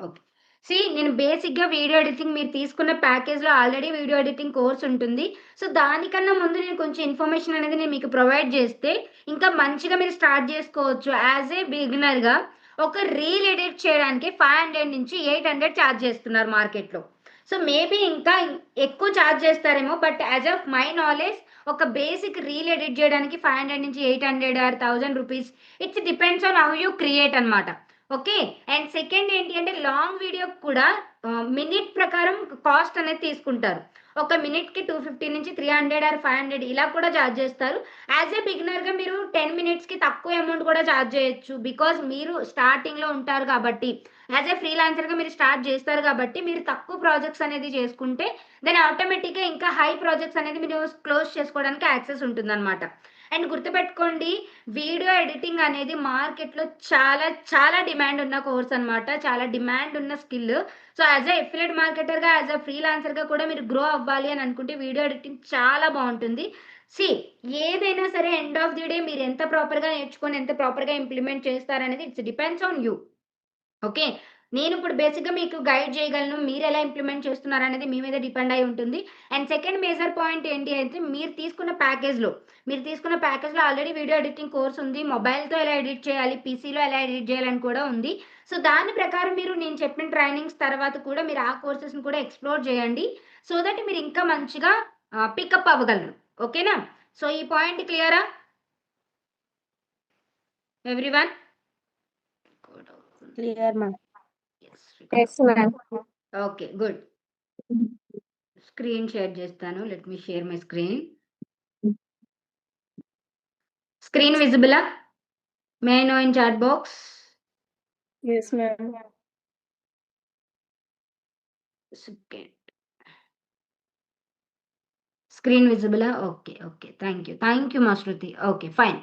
Okay. నేను బేసిక్‌గా video editing మీరు తీసుకున్న ప్యాకేజ్‌లో ఆల్రెడీ వీడియో ఎడిటింగ్ కోర్స్ ఉంటుంది. సో, దానికన్నా ముందు నేను కొంచెం ఇన్ఫర్మేషన్ అనేది నేను మీకు ప్రొవైడ్ చేస్తే, ఇంకా మంచిగా మీరు స్టార్ట్ చేసుకోవచ్చు. యాస్ ఏ బిగినర్‌గా ఒక రీల్ ఎడిట్ చేయడానికి 500-800 చార్జ్ చేస్తున్నారు మార్కెట్‌లో. సో, మేబీ ఇంకా ఎక్కువ చార్జ్ చేస్తారేమో. But as of my knowledge ఒక బేసిక్ రీల్ ఎడిట్ చేయడానికి 500-800 ఆర్ రూ. 1000 it's depends on how you create అన్నమాట. ఓకే. అండ్ సెకండ్ ఏంటి అంటే లాంగ్ వీడియోకి కూడా మినిట్ ప్రకారం కాస్ట్ అనేది తీసుకుంటారు. ఒక మినిట్‌కి 250-300 ఆర్ 500 ఇలా కూడా చార్జ్ చేస్తారు. యాస్ ఎ బిగినర్‌గా మీరు 10 మినిట్స్‌కి తక్కువ అమౌంట్ కూడా చార్జ్ చేయొచ్చు. బికాజ్ మీరు స్టార్టింగ్‌లో ఉంటారు కాబట్టి. యాస్ ఎ ఫ్రీలాన్సర్‌గా మీరు స్టార్ట్ చేస్తారు కాబట్టి మీరు తక్కువ ప్రాజెక్ట్స్ అనేది చేసుకుంటే దెన్ ఆటోమేటిక్‌గా ఇంకా హై ప్రాజెక్ట్స్ అనేది మీరు క్లోజ్ చేసుకోవడానికి యాక్సెస్ ఉంటుందన్నమాట. అండ్ గుర్తుపెట్టుకోండి వీడియో ఎడిటింగ్ అనేది మార్కెట్‌లో చాలా, చాలా డిమాండ్ ఉన్న కోర్స్ అన్నమాట. చాలా డిమాండ్ ఉన్న skill. So, as a affiliate మార్కెటర్‌గా, యాస్ ఎ ఫ్రీలాన్సర్‌గా కూడా మీరు గ్రో అవ్వాలి అని అనుకుంటే వీడియో ఎడిటింగ్ చాలా బావుంటుంది. సీ ఏదైనా సరే ఎండ్ ఆఫ్ ది డే మీరు ఎంత ప్రాపర్‌గా నేర్చుకొని, ఎంత ప్రాపర్‌గా ఇంప్లిమెంట్ చేస్తారనేది it's depends on you. Okay. నేనిప్పుడు బేసిక్‌గా మీకు గైడ్ చేయగలను. మీరెలా ఇంప్లిమెంట్ చేస్తున్నారనేది మీ మీద డిపెండ్ అయి ఉంటుంది. అండ్ సెకండ్ మేజర్ పాయింట్ ఏంటి అంటే మీరు తీసుకున్న ప్యాకేజ్‌లో ఆల్రెడీ వీడియో ఎడిటింగ్ కోర్స్ ఉంది. మొబైల్‌తో ఎలా ఎడిట్ చేయాలి, పీసీలో ఎలా ఎడిట్ చేయాలని కూడా ఉంది. సో, దాని ప్రకారం నేను చెప్పిన ట్రైనింగ్స్ తర్వాత కూడా మీరు ఆ కోర్సెస్‌ని కూడా ఎక్స్‌ప్లోర్ చేయండి. సో దట్ మీరు ఇంకా మంచిగా పికప్ అవ్వగలరు. ఓకేనా? సో, ఈ పాయింట్ క్లియరా everyone? Clear ma'am. Yes. Yes ma'am. Okay. Good. Screen share చేస్తాను. Let me share my screen. Screen విజిబులా? May I know in chat box? Yes ma'am. Second. Screen విజిబులా? Okay. Okay. Thank you మా Shruti. Okay. Fine.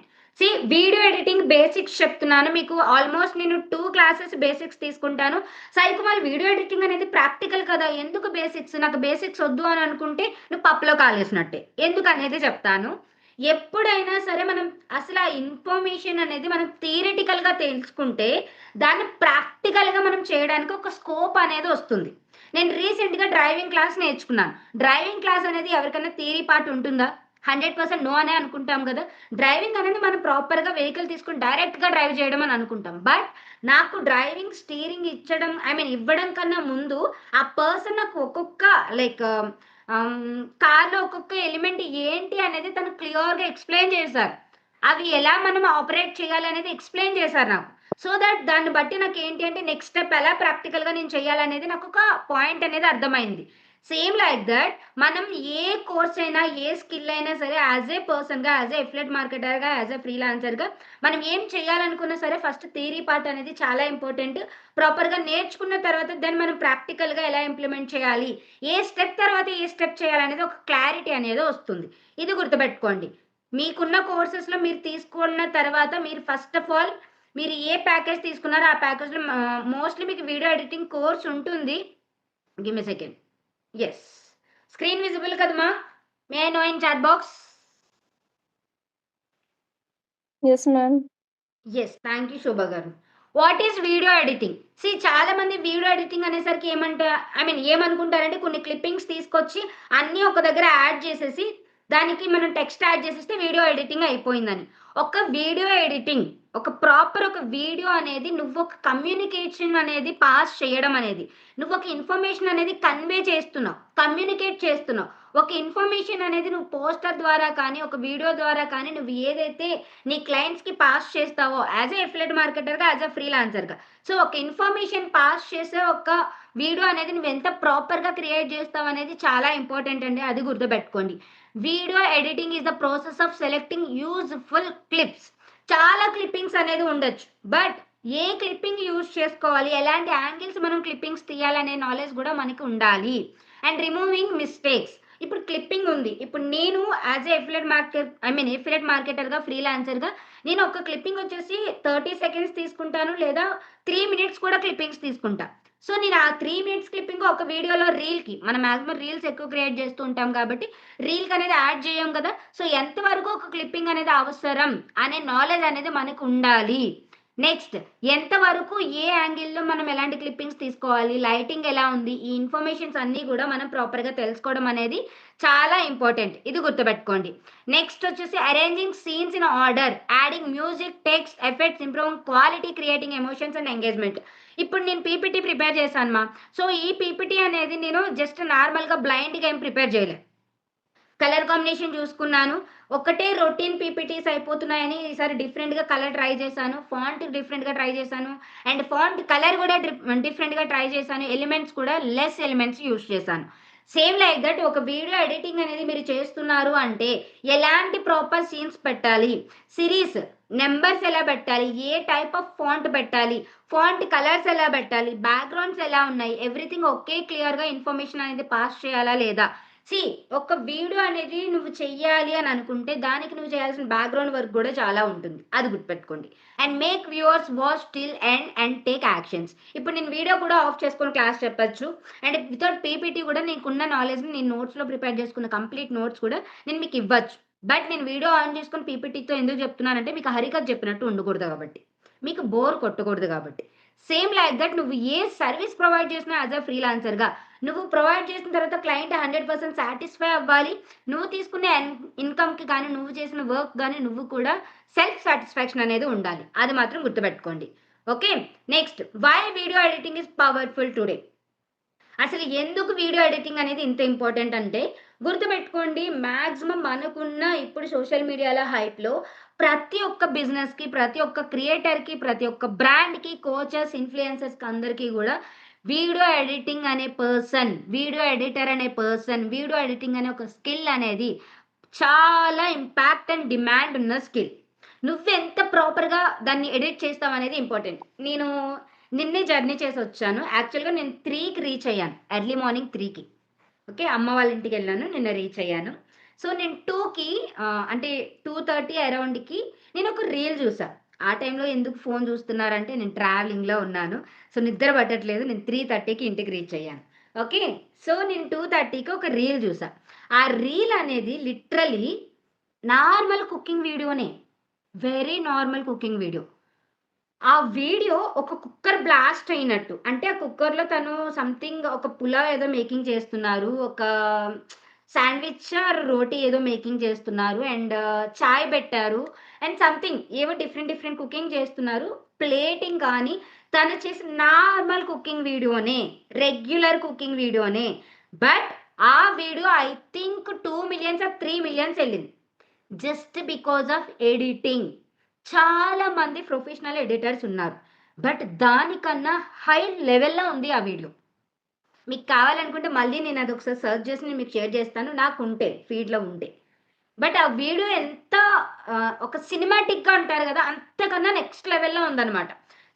Video editing basics చెప్తున్నాను. మీకు almost నేను 2 classes basics తీసుకుంటాను. Sai Kumar video editing అనేది practical కదా! ఎందుకు బేసిక్స్? నాకు బేసిక్స్ వద్దు అని అనుకుంటే నువ్వు పప్పులో కాలేసినట్టే. ఎందుకనేది చెప్తాను. ఎప్పుడైనా సరే మనం అసలు ఆ ఇన్ఫర్మేషన్ అనేది మనం థియరిటికల్‌గా తెలుసుకుంటే దాన్ని ప్రాక్టికల్‌గా మనం చేయడానికి ఒక స్కోప్ అనేది వస్తుంది. నేను రీసెంట్‌గా డ్రైవింగ్ క్లాస్ నేర్చుకున్నాను. డ్రైవింగ్ క్లాస్ అనేది ఎవరికైనా థియరీ పార్ట్ ఉంటుందా? 100% నో అనే అనుకుంటాం గదా! డ్రైవింగ్ అనేది మనం ప్రాపర్‌గా వెహికల్ తీసుకొని డైరెక్ట్‌గా డ్రైవ్ చేయడం అని అనుకుంటాం. బట్ నాకు డ్రైవింగ్ స్టీరింగ్ ఇచ్చడం ఇవ్వడం కన్నా ముందు ఆ పర్సన్ నాకు ఒక్కొక్క లైక్ కార్‌లో ఒక్కొక్క ఎలిమెంట్ ఏంటి అనేది తను క్లియర్‌గా ఎక్స్‌ప్లెయిన్ చేశారు. అవి ఎలా మనం ఆపరేట్ చేయాలనేది ఎక్స్‌ప్లెయిన్ చేశారు నాకు. సో దట్ దాన్ని బట్టి నాకేంటి అంటే నెక్స్ట్ స్టెప్ ఎలా ప్రాక్టికల్‌గా నేను చేయాలనేది నాకొక పాయింట్ అనేది అర్థమైంది. సేమ్ లైక్ దట్ మనం ఏ కోర్స్ అయినా, ఏ స్కిల్ అయినా సరే యాస్ ఏ పర్సన్‌గా, యాస్ ఏ అఫిలియేట్ మార్కెటర్‌గా, యాస్ ఏ ఫ్రీలాన్సర్‌గా మనం ఏం చేయాలనుకున్నా సరే ఫస్ట్ థియరీ పార్ట్ అనేది చాలా ఇంపార్టెంట్. ప్రాపర్‌గా నేర్చుకున్న తర్వాత దెన్ మనం ప్రాక్టికల్‌గా ఎలా ఇంప్లిమెంట్ చేయాలి, ఏ స్టెప్ తర్వాత ఏ స్టెప్ చేయాలనేది ఒక క్లారిటీ అనేది వస్తుంది. ఇది గుర్తుపెట్టుకోండి. మీకున్న కోర్సెస్‌లో మీరు తీసుకున్న తర్వాత మీరు ఫస్ట్ ఆఫ్ ఆల్ మీరు ఏ ప్యాకేజ్ తీసుకున్నారో ఆ ప్యాకేజ్‌లో మోస్ట్‌లీ మీకు వీడియో ఎడిటింగ్ కోర్స్ ఉంటుంది. Give me second. Yes. Screen visible కదమ్మా? May I know in chat box? Yes ma'am. Yes. Thank you Shobha గారు. What is video editing? చాలా మంది వీడియో ఎడిటింగ్ అనేసరికి ఏమనుకుంటారంటే కొన్ని క్లిప్పింగ్స్ తీసుకొచ్చి అన్నీ ఒక దగ్గర యాడ్ చేసేసి దానికి మనం టెక్స్ట్ యాడ్ చేసేస్తే వీడియో ఎడిటింగ్ అయిపోయిందని. ఒక వీడియో అనేది నువ్వొక కమ్యూనికేషన్ అనేది పాస్ చేయడం అనేది. నువ్వొక ఇన్ఫర్మేషన్ అనేది కన్వే చేస్తున్నావు. కమ్యూనికేట్ చేస్తున్నావు. ఒక ఇన్ఫర్మేషన్ అనేది నువ్వు పోస్టర్ ద్వారా కానీ, ఒక వీడియో ద్వారా కానీ నువ్వు ఏదైతే నీ క్లయింట్స్‌కి పాస్ చేస్తావో యాస్ ఎ అఫిలియేట్ మార్కెటర్‌గా, యాస్ ఎ ఫ్రీలాన్సర్‌గా. సో, ఒక ఇన్ఫర్మేషన్ పాస్ చేసే ఒక వీడియో అనేది నువ్వెంత ప్రాపర్‌గా క్రియేట్ చేస్తావనేది చాలా ఇంపార్టెంట్ అండి. అది గుర్తుపెట్టుకోండి. Video editing is the process of selecting useful clips. చాలా క్లిప్పింగ్స్ అనేది ఉండొచ్చు. బట్ ఏ క్లిప్పింగ్ యూజ్ చేసుకోవాలి, ఎలాంటి యాంగిల్స్ మనం క్లిప్పింగ్స్ తీయాలనే నాలెడ్జ్ గూడా మనకి ఉండాలి. And removing mistakes. ఇప్పుడు క్లిప్పింగ్ ఉంది. ఇప్పుడు నేను యాస్ ఎ అఫిలియేట్ మార్కెటర్‌గా, ఫ్రీలాన్సర్‌గా నేను ఒక క్లిప్పింగ్ వచ్చేసి 30 సెకండ్స్ తీసుకుంటాను. లేదా 3 మినిట్స్ కూడా క్లిప్పింగ్స్ తీసుకుంటా. సో, నేను ఆ 3 మినిట్స్ క్లిప్పింగ్ ఒక వీడియోలో రీల్‌కి మనం మాక్సిమం రీల్స్ ఎక్కువ క్రియేట్ చేస్తూ ఉంటాం కాబట్టి రీల్‌కనేది యాడ్ చేయం కదా! సో, ఎంత వరకు ఒక క్లిప్పింగ్ అనేది అవసరం అనే నాలెడ్జ్ అనేది మనకు ఉండాలి. నెక్స్ట్ ఎంతవరకు ఏ యాంగిల్‌లో మనం ఎలాంటి క్లిప్పింగ్స్ తీసుకోవాలి, లైటింగ్ ఎలా ఉంది, ఈ ఇన్ఫర్మేషన్స్ అన్నీ గూడా మనం ప్రాపర్‌గా తెలుసుకోవడం అనేది చాలా ఇంపార్టెంట్. ఇది గుర్తుపెట్టుకోండి. నెక్స్ట్ వచ్చేసి arranging scenes in order, adding music, text, effects, improving quality, creating emotions and engagement. ఇప్పుడు నేను పీపీటీ ప్రిపేర్ చేశాను మా. సో, ఈ పీపీటీ అనేది నేను జస్ట్ నార్మల్‌గా బ్లైండ్‌గా ఏం ప్రిపేర్ చేయలే. కలర్ కాంబినేషన్ చూసుకున్నాను. ఒకటే రొటీన్ పీపీటీస్ అయిపోతున్నాయని ఈసారి డిఫరెంట్‌గా కలర్ ట్రై చేశాను. ఫాంట్ డిఫరెంట్‌గా ట్రై చేశాను. అండ్ ఫాంట్ కలర్ కూడా డిఫరెంట్‌గా ట్రై చేశాను. ఎలిమెంట్స్ కూడా లెస్ ఎలిమెంట్స్ యూజ్ చేశాను. సేమ్ లైక్ దట్ ఒక వీడియో ఎడిటింగ్ అనేది మీరు చేస్తున్నారు అంటే ఎలాంటి ప్రాపర్ సీన్స్ పెట్టాలి, సిరీస్ నంబర్స్ ఎలా పెట్టాలి, ఏ టైప్ ఆఫ్ ఫాంట్ పెట్టాలి, ఫాంట్ కలర్స్ ఎలా పెట్టాలి, బ్యాక్‌గ్రౌండ్స్ ఎలా ఉన్నాయి, ఎవ్రీథింగ్ ఓకే క్లియర్‌గా ఇన్ఫర్మేషన్ అనేది పాస్ చేయాలా లేదా? సీ ఒక వీడియో అనేది నువ్వు చెయ్యాలి అని అనుకుంటే దానికి నువ్వు చేయాల్సిన బ్యాక్‌గ్రౌండ్ వర్క్ గూడా చాలా ఉంటుంది. అది గుర్తుపెట్టుకోండి. And make viewers watch till end and take actions. ఇప్పుడు నేను వీడియో కూడా ఆఫ్ చేసుకొని క్లాస్ చెప్పొచ్చు. అండ్ వితౌట్ పీపీటీ కూడా నీకున్న నాలెడ్జ్‌ని నేను నోట్స్‌లో ప్రిపేర్ చేసుకున్న కంప్లీట్ నోట్స్ కూడా నేను మీకు ఇవ్వచ్చు. బట్ నేను వీడియో ఆన్ చేసుకొని పీపీటీతో ఎందుకు చెప్తున్నానంటే మీకు హరికథ చెప్పినట్టు ఉండకూడదు కాబట్టి. మీకు బోర్ కొట్టకూడదు కాబట్టి. సేమ్ లైక్ దట్ నువ్వు ఏ సర్విస్ ప్రొవైడ్ చేసినా యాస్ ఎ ఫ్రీలాన్సర్‌గా నువ్వు ప్రొవైడ్ చేసిన తర్వాత క్లయింట్ 100% సాటిస్ఫై అవ్వాలి. నువ్వు తీసుకునే ఇన్‌కమ్‌కి గాని, నువ్వు చేసిన వర్క్ గాని నువ్వు కూడా సెల్ఫ్ సాటిస్ఫాక్షన్ అనేది ఉండాలి. అది మాత్రం గుర్తుపెట్టుకోండి. Okay. Next why video editing is powerful today. అసలు ఎందుకు వీడియో ఎడిటింగ్ అనేది ఇంత ఇంపార్టెంట్ అంటే గుర్తుపెట్టుకోండి మాక్సిమం మనకున్న ఇప్పుడు సోషల్ మీడియాలో హైప్‌లో ప్రతి ఒక్క బిజినెస్‌కి, ప్రతి ఒక్క క్రియేటర్‌కి, ప్రతి ఒక్క బ్రాండ్‌కి, కోచెస్, ఇన్‌ఫ్లుయెన్సర్స్‌కి అందరికీ గూడా వీడియో ఎడిటింగ్ అనే పర్సన్, వీడియో ఎడిటర్ అనే పర్సన్, వీడియో ఎడిటింగ్ అనే ఒక స్కిల్ అనేది చాలా ఇంపాక్ట్ అండ్ డిమాండ్ ఉన్న స్కిల్. నువ్వెంత ప్రాపర్‌గా దాన్ని ఎడిట్ చేస్తావనేది ఇంపార్టెంట్. నేను నిన్నే జర్నీ చేసొచ్చాను. యాక్చువల్‌గా నేను 3కి రీచ్ అయ్యాను. ఎర్లీ మార్నింగ్ 3కి. ఓకే. అమ్మ వాళ్ళ ఇంటికెళ్ళాను. నిన్న రీచ్ అయ్యాను. సో, నేను 2కి అంటే 2:30 అరౌండ్‌కి నేనొక రీల్ జూసా. ఆ టైంలో ఎందుకు ఫోను జూస్తున్నారంటే నేను ట్రావెలింగ్‌లో ఉన్నాను. సో, నిద్ర పట్టట్లేదు. నేను 3:30కి ఇంటికి రీచ్ అయ్యాను. ఓకే. సో, నేను 2:30కి ఒక రీల్ జూసా. ఆ రీల్ అనేది లిటరల్లీ నార్మల్ కుకింగ్ వీడియోనే. Very normal cooking video. ఆ వీడియో ఒక కుక్కర్ బ్లాస్ట్ అయినట్టు. అంటే ఆ కుక్కర్‌లో తను సంథింగ్ ఒక పులావ్ ఏదో మేకింగ్ చేస్తున్నారు. ఒక శాండ్‌విచ్ ఆర్ రోటీ ఏదో మేకింగ్ చేస్తున్నారు. అండ్ చాయ్ పెట్టారు. అండ్ సంథింగ్ ఏవో డిఫరెంట్ డిఫరెంట్ కుకింగ్ చేస్తున్నారు. ప్లేటింగ్ కానీ తను చేసిన నార్మల్ కుకింగ్ వీడియోనే. రెగ్యులర్ కుకింగ్ వీడియోనే. బట్ ఆ వీడియో ఐ థింక్ 2,000,000 ఆర్ 3,000,000 ఎళ్ళింది. Just because of editing. చాలా మంది ప్రొఫెషనల్ ఎడిటర్స్ ఉన్నారు. బట్ దానికన్నా హై లెవెల్‌లో ఉంది ఆ వీడియో. మీకు కావాలనుకుంటే మళ్ళీ నేను అదొకసారి సెర్చ్ చేసి నేను మీకు షేర్ చేస్తాను. నాకుంటే ఫీడ్‌లో ఉంటే. బట్ ఆ వీడియో ఎంత ఒక సినిమాటిక్‌గా అంటారు గదా! అంతకన్నా నెక్స్ట్ లెవెల్‌లో ఉందన్నమాట.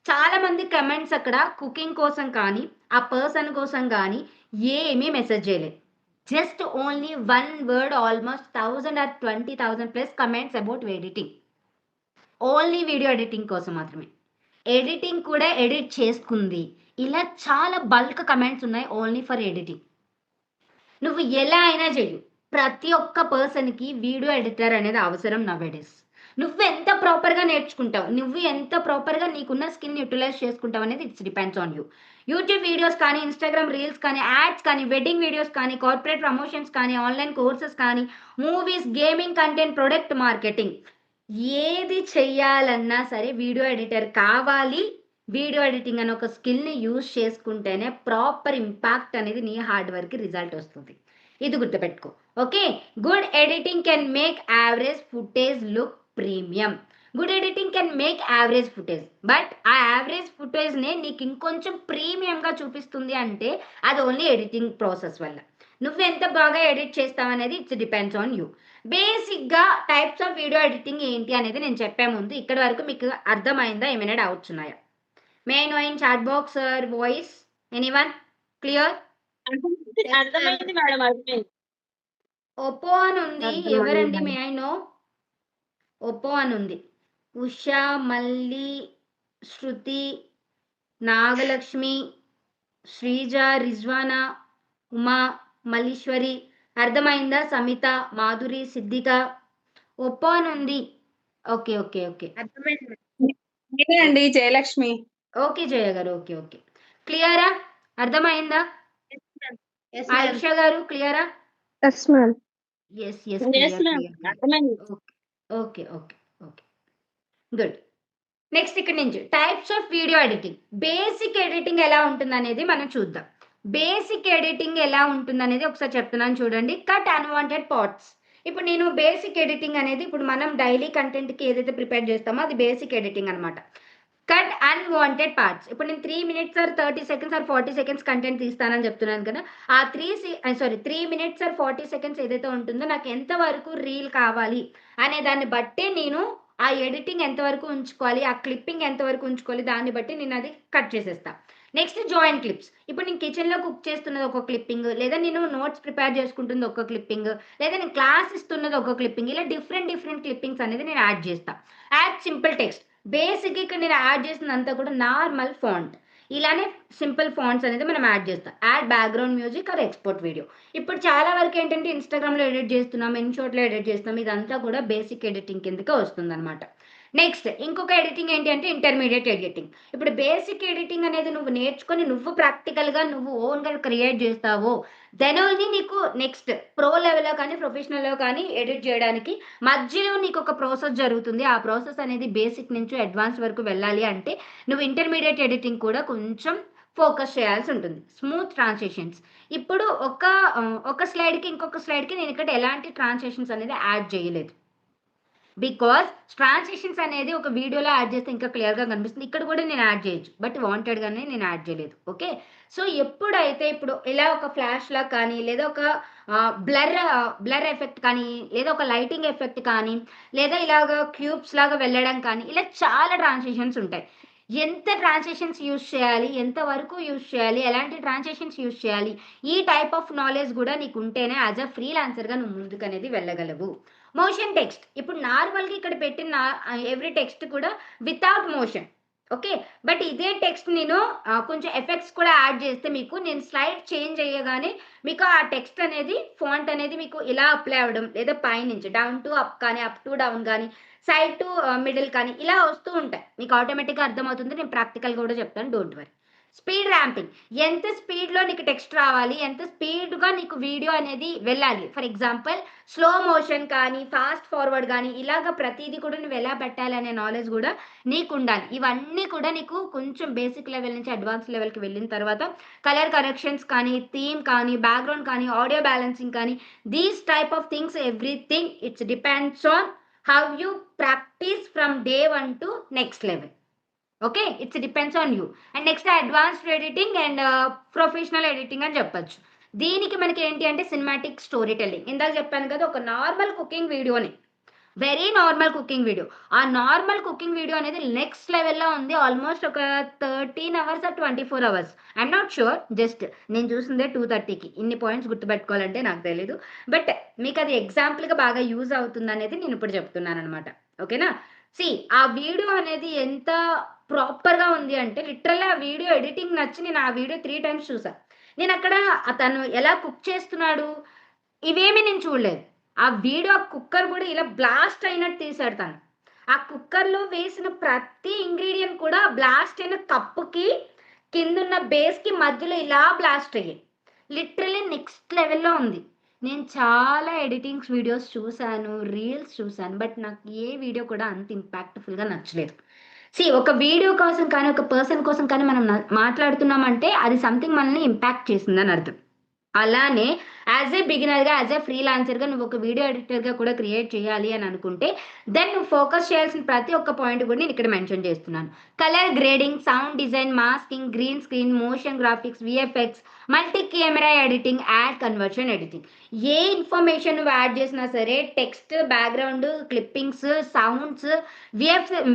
చాలా మంది కమెంట్స్ అక్కడ కుకింగ్ కోసం కానీ, ఆ పర్సన్ కోసం గానీ ఏమీ మెసేజ్ చేయలేదు. Just only one word almost 1000 or 20,000 plus comments about editing. Only video editing కోసం మాత్రమే. ఎడిటింగ్ కూడా ఎడిట్ చేసుకుంది. ఇలా చాలా బల్క్ కమెంట్స్ ఉన్నాయి ఓన్లీ ఫర్ ఎడిటింగ్. నువ్వు ఎలా అయినా చెయ్యి. ప్రతి ఒక్క పర్సన్‌కి వీడియో ఎడిటర్ అనేది అవసరం నౌఎడేస్. నువ్వెంత ప్రాపర్‌గా నేర్చుకుంటావు, నువ్వు ఎంత ప్రాపర్‌గా నీకున్న స్కిల్‌ని యుటిలైజ్ చేసుకుంటావనేది it's depends on you. YouTube videos కానీ, ఇన్‌స్టాగ్రామ్ రీల్స్ కానీ, యాడ్స్ కానీ, వెడ్డింగ్ వీడియోస్ కానీ, కార్పొరేట్ ప్రమోషన్స్ కానీ, ఆన్‌లైన్ కోర్సెస్ కానీ, movies, gaming content, product marketing ఏది చెయ్యాలన్నా సరే వీడియో ఎడిటర్ కావాలి. వీడియో ఎడిటింగ్ అనే ఒక స్కిల్‌ని యూజ్ చేసుకుంటేనే ప్రాపర్ ఇంపాక్ట్ అనేది నీ హార్డ్ వర్క్‌కి రిజల్ట్ వస్తుంది. ఇది గుర్తుపెట్టుకో. Okay. Good editing can make average footage look premium. Good editing can make average footage. But ఆ యావరేజ్ ఫుటేజ్‌నే నీకు ఇంకొంచెం ప్రీమియంగా చూపిస్తుంది అంటే అది ఓన్లీ ఎడిటింగ్ ప్రాసెస్ వల్ల. నువ్వెంత బాగా ఎడిట్ చేస్తావనేది ఇట్స్ డిపెండ్స్ ఆన్ యూ. బేసిక్‌గా టైప్స్ ఆఫ్ వీడియో ఎడిటింగ్ ఏంటి అనేది నేను చెప్పే ముందు ఇక్కడి వరకు మీకు అర్థమైందా? ఏమైనా డౌట్స్ ఉన్నాయా? May I know in chat box or voice anyone clear? అర్థమైంది మేడం. అర్థమైంది. ఒప్పో అని ఉంది. ఎవరండి మే ఐ నో? ఒప్పో అని ఉంది. ఉష, మల్లి, శృతి, నాగలక్ష్మి, శ్రీజ, రిజ్వానా, ఉమా, మల్లీశ్వరి అర్థమైందా? సమిత, మాధురి, సిద్ధిక ఒప్పో అని ఉంది. ఓకే. ఓకే. ఓకే. అర్థమైంది మేడం. నేనే అండి జయలక్ష్మి. ఓకే జయ గారు. ఓకే. ఓకే. క్లియరా? అర్థమైందా? ఆయిషా గారు క్లియరా? Yes ma'am. Yes. Yes. Yes clear. Ma'am. Clear. Clear. అర్థమైంది. Okay. Okay. Okay. Okay. Good. Next ఇక్కడి నుంచి types of video editing. Basic editing ఎలా ఉంటుందనేది మనం చూద్దాం. బేసిక్ ఎడిటింగ్ ఎలా ఉంటుందనేది ఒకసారి చెప్తున్నాను చూడండి. Cut unwanted parts. ఇప్పుడు నేను బేసిక్ ఎడిటింగ్ అనేది ఇప్పుడు మనం డైలీ కంటెంట్‌కి ఏదైతే ప్రిపేర్ చేస్తామో అది బేసిక్ ఎడిటింగ్ అనమాట. Cut unwanted parts. ఇప్పుడు నేను 3 minutes or 30 seconds or 40 seconds content తీస్తానని చెప్తున్నాను కదా! ఆ 3 మినిట్స్ ఆర్ 40 సెకండ్స్ ఏదైతే ఉంటుందో నాకు ఎంత వరకు రీల్ కావాలి అనే దాన్ని బట్టే నేను ఆ ఎడిటింగ్ ఎంతవరకు ఉంచుకోవాలి, ఆ క్లిప్పింగ్ ఎంతవరకు ఉంచుకోవాలి దాన్ని బట్టి నేను అది కట్ చేసేస్తా. Next join clips. ఇప్పుడు నేను కిచెన్‌లో కుక్ చేస్తున్నది ఒక క్లిప్పింగ్, లేదా నేను నోట్స్ ప్రిపేర్ చేసుకుంటుంది ఒక క్లిప్పింగ్, లేదా నేను క్లాస్ ఇస్తున్నది ఒక క్లిప్పింగ్. ఇలా డిఫరెంట్ క్లిప్పింగ్స్ అనేది నేను యాడ్ చేస్తా. Add simple text. బేసిక్ ఇక్కడ నేను యాడ్ చేసిందంతా కూడా నార్మల్ ఫాంట్. ఇలానే సింపుల్ ఫాంట్స్ అనేది మనం యాడ్ చేస్తాం. Add background music or export video. ఇప్పుడు చాలా వరకు ఏంటంటే ఇన్‌స్టాగ్రామ్‌లో ఎడిట్ చేస్తున్నాం, ఇన్‌షాట్‌లో ఎడిట్ చేస్తున్నాం. ఇదంతా కూడా బేసిక్ ఎడిటింగ్ కిందకే వస్తుందన్నమాట. నెక్స్ట్ ఇంకొక ఎడిటింగ్ ఏంటి అంటే ఇంటర్మీడియేట్ ఎడిటింగ్. ఇప్పుడు బేసిక్ ఎడిటింగ్ అనేది నువ్వు నేర్చుకొని నువ్వు ప్రాక్టికల్‌గా నువ్వు ఓన్‌గా క్రియేట్ చేస్తావో దెన్ ఓన్లీ నీకు నెక్స్ట్ ప్రో లెవెల్‌లో కానీ, ప్రొఫెషనల్‌లో కానీ ఎడిట్ చేయడానికి మధ్యలో నీకు ఒక ప్రాసెస్ జరుగుతుంది. ఆ ప్రాసెస్ అనేది బేసిక్ నుంచి అడ్వాన్స్ వరకు వెళ్ళాలి అంటే నువ్వు ఇంటర్మీడియేట్ ఎడిటింగ్ కూడా కొంచెం ఫోకస్ చేయాల్సి ఉంటుంది. Smooth transitions. ఇప్పుడు ఒక స్లైడ్‌కి ఇంకొక స్లైడ్‌కి నేను ఇక్కడ ఎలాంటి ట్రాన్సిషన్స్ అనేది యాడ్ చేయలేదు. బికాజ్ ట్రాన్సిషన్స్ అనేది ఒక వీడియోలో యాడ్ చేస్తే ఇంకా క్లియర్‌గా కనిపిస్తుంది. ఇక్కడ కూడా నేను యాడ్ చేయొచ్చు. బట్ వాంటెడ్‌గానే నేను యాడ్ చేయలేదు. ఓకే. సో ఎప్పుడైతే ఇప్పుడు ఇలా ఒక ఫ్లాష్‌లా కానీ, లేదా ఒక బ్లర్ ఎఫెక్ట్ కానీ, లేదా ఒక లైటింగ్ ఎఫెక్ట్ కానీ, లేదా ఇలాగ క్యూబ్స్ లాగా వెళ్ళడం కానీ, ఇలా చాలా ట్రాన్సిషన్స్ ఉంటాయి. ఎంత ట్రాన్సిషన్స్ యూజ్ చేయాలి? ఎంత వరకు యూజ్ చేయాలి? ఎలాంటి ట్రాన్సిషన్స్ యూజ్ చేయాలి? ఈ టైప్ ఆఫ్ నాలెడ్జ్ కూడా నీకు ఉంటేనే యాస్ ఎ ఫ్రీలాన్సర్‌గా నువ్వు ముందుకనేది వెళ్ళగలవు. Motion text. ఇప్పుడు నార్మల్‌గా ఇక్కడ పెట్టిన ఎవ్రీ టెక్స్ట్ కూడా వితౌట్ మోషన్. ఓకే. బట్ ఇదే టెక్స్ట్ నేను కొంచెం ఎఫెక్ట్స్ కూడా యాడ్ చేస్తే మీకు నేను స్లైడ్ చేంజ్ అయ్యగానే మీకు ఆ టెక్స్ట్ అనేది ఫాంట్ అనేది మీకు ఇలా అప్లై అవ్వడం, లేదా పైనుంచి డౌన్ టు అప్ కానీ, అప్ టు డౌన్ కానీ, సైడ్ టు మిడిల్ కానీ ఇలా వస్తూ ఉంటాయి. మీకు ఆటోమేటిక్‌గా అర్థమవుతుంది. నేను ప్రాక్టికల్‌గా కూడా చెప్తాను. Don't worry. Speed ramping. ఎంత స్పీడ్‌లో నీకు టెక్స్ట్ రావాలి, ఎంత స్పీడ్‌గా నీకు వీడియో అనేది వెళ్ళాలి. ఫర్ ఎగ్జాంపుల్ స్లో మోషన్ కానీ, ఫాస్ట్ ఫార్వర్డ్ గానీ, ఇలాగ ప్రతీది కూడా నువ్వు ఎలా పెట్టాలి అనే నాలెడ్జ్ గూడా నీకుండాలి. ఇవన్నీ కూడా నీకు కొంచెం బేసిక్ లెవెల్ నుంచి అడ్వాన్స్ లెవెల్‌కి వెళ్ళిన తర్వాత కలర్ కరెక్షన్స్ కానీ, థీమ్ కానీ, బ్యాక్‌గ్రౌండ్ కానీ, ఆడియో బ్యాలెన్సింగ్ కానీ, these type of things everything it's depends on how you practice from day 1 to next level. Okay. It's depends on you. And next advanced editing and professional editing అని చెప్పొచ్చు. దీనికి మనకి ఏంటి అంటే cinematic story telling. ఇందాక చెప్పాను కదా! ఒక నార్మల్ కుకింగ్ వీడియోని, వెరీ నార్మల్ కుకింగ్ వీడియో. ఆ నార్మల్ కుకింగ్ వీడియో అనేది నెక్స్ట్ లెవెల్‌లో ఉంది. ఆల్మోస్ట్ ఒక 13 hours are 24 hours. I'm not sure. Just నేను చూసిందే 2:30కి. ఇన్ని పాయింట్స్ గుర్తుపెట్టుకోవాలంటే నాకు తెలీదు. బట్ మీకది ఎగ్జాంపుల్‌గా బాగా యూజ్ అవుతుందనేది నేనిప్పుడు చెప్తున్నాననమాట. ఓకేనా? ఆ వీడియో అనేది ఎంత ప్రాపర్‌గా ఉంది అంటే లిటరల్లీ ఆ వీడియో ఎడిటింగ్ నచ్చి నేను ఆ వీడియో 3 టైమ్స్ చూసా. నేనక్కడ అతను ఎలా కుక్ చేస్తున్నాడు, ఇవేమి నేను చూడలేదు. ఆ వీడియో ఆ కుక్కర్ కూడా ఇలా బ్లాస్ట్ అయినట్టు తీశాడు తను. ఆ కుక్కర్‌లో వేసిన ప్రతి ఇంగ్రీడియెంట్ కూడా బ్లాస్ట్ అయిన కప్పుకి, కిందున్న బేస్‌కి మధ్యలో ఇలా బ్లాస్ట్ అయ్యాయి. లిటరల్లీ నెక్స్ట్ లెవెల్‌లో ఉంది. నేను చాలా ఎడిటింగ్స్ వీడియోస్ చూసాను, రీల్స్ చూసాను. బట్ నాకు ఏ వీడియో కూడా అంత ఇంపాక్ట్‌ఫుల్‌గా నచ్చలేదు. ఒక వీడియో కోసం కానీ, ఒక పర్సన్ కోసం కానీ మనం మాట్లాడుతున్నామంటే అది సంథింగ్ మనల్ని ఇంపాక్ట్ చేసిందని అర్థం. అలానే యాస్ ఎ బిగినర్‌గా, యాస్ ఎ ఫ్రీలాన్సర్‌గా నువ్వు ఒక వీడియో ఎడిటర్‌గా కూడా క్రియేట్ చేయాలి అని అనుకుంటే, దెన్ నువ్వు ఫోకస్ చేయాల్సిన ప్రతి ఒక్క పాయింట్ కూడా నేను ఇక్కడ మెన్షన్ చేస్తున్నాను. Colour grading, sound design, masking, green screen, motion graphics, VFX, multi camera editing, ad conversion editing. ఏ ఇన్ఫర్మేషన్ నువ్వు యాడ్ చేసినా సరే text, background, clippings, sounds,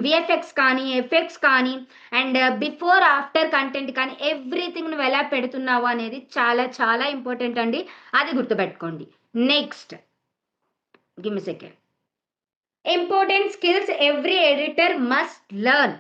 VFX కానీ, ఎఫెక్ట్స్ కానీ అండ్ బిఫోర్, ఆఫ్టర్ కంటెంట్ కానీ ఎవ్రీథింగ్ నువ్వు ఎలా పెడుతున్నావు అనేది చాలా చాలా ఇంపార్టెంట్ అండి. అది గుర్తుపెట్టుకోండి. Next give me second. Important skills every editor must learn.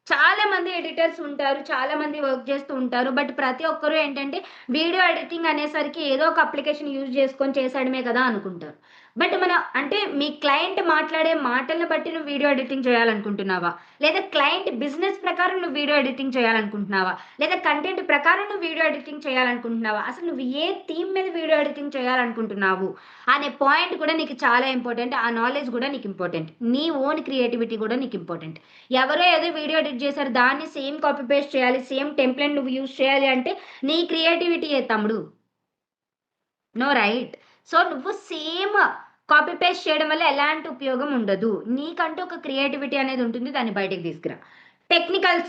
చాలా మంది ఎడిటర్స్ ఉంటారు. చాలా మంది వర్క్ చేస్తూ ఉంటారు. బట్ ప్రతి ఒక్కరు ఏంటంటే వీడియో ఎడిటింగ్ అనేసరికి ఏదో ఒక అప్లికేషన్ యూజ్ చేసుకొని చేసేయడమే కదా అనుకుంటారు. బట్ అంటే మీ క్లయింట్ మాట్లాడే మాటలను బట్టి నువ్వు వీడియో ఎడిటింగ్ చేయాలనుకుంటున్నావా? లేదా క్లయింట్ బిజినెస్ ప్రకారం నువ్వు వీడియో ఎడిటింగ్ చేయాలనుకుంటున్నావా? లేదా కంటెంట్ ప్రకారం నువ్వు వీడియో ఎడిటింగ్ చేయాలనుకుంటున్నావా? అసలు నువ్వు ఏ థీమ్ మీద వీడియో ఎడిటింగ్ చేయాలనుకుంటున్నావు అనే పాయింట్ కూడా నీకు చాలా ఇంపార్టెంట్. ఆ నాలెడ్జ్ కూడా నీకు ఇంపార్టెంట్. నీ ఓన్ క్రియేటివిటీ కూడా నీకు ఇంపార్టెంట్. ఎవరో ఏదో వీడియో ఎడిట్ చేశారు, దాన్ని సేమ్ కాపీ పేస్ట్ చేయాలి, సేమ్ టెంప్లెట్ నువ్వు యూజ్ చేయాలి అంటే నీ క్రియేటివిటీయే తమ్ముడు. No right. సో నువ్వు సేమ్ కాపీ పేస్ట్ చేయడం వల్ల ఎలాంటి ఉపయోగం ఉండదు. నీకంటూ ఒక క్రియేటివిటీ అనేది ఉంటుంది, దాన్ని బయటికి తీసుకురా. Technical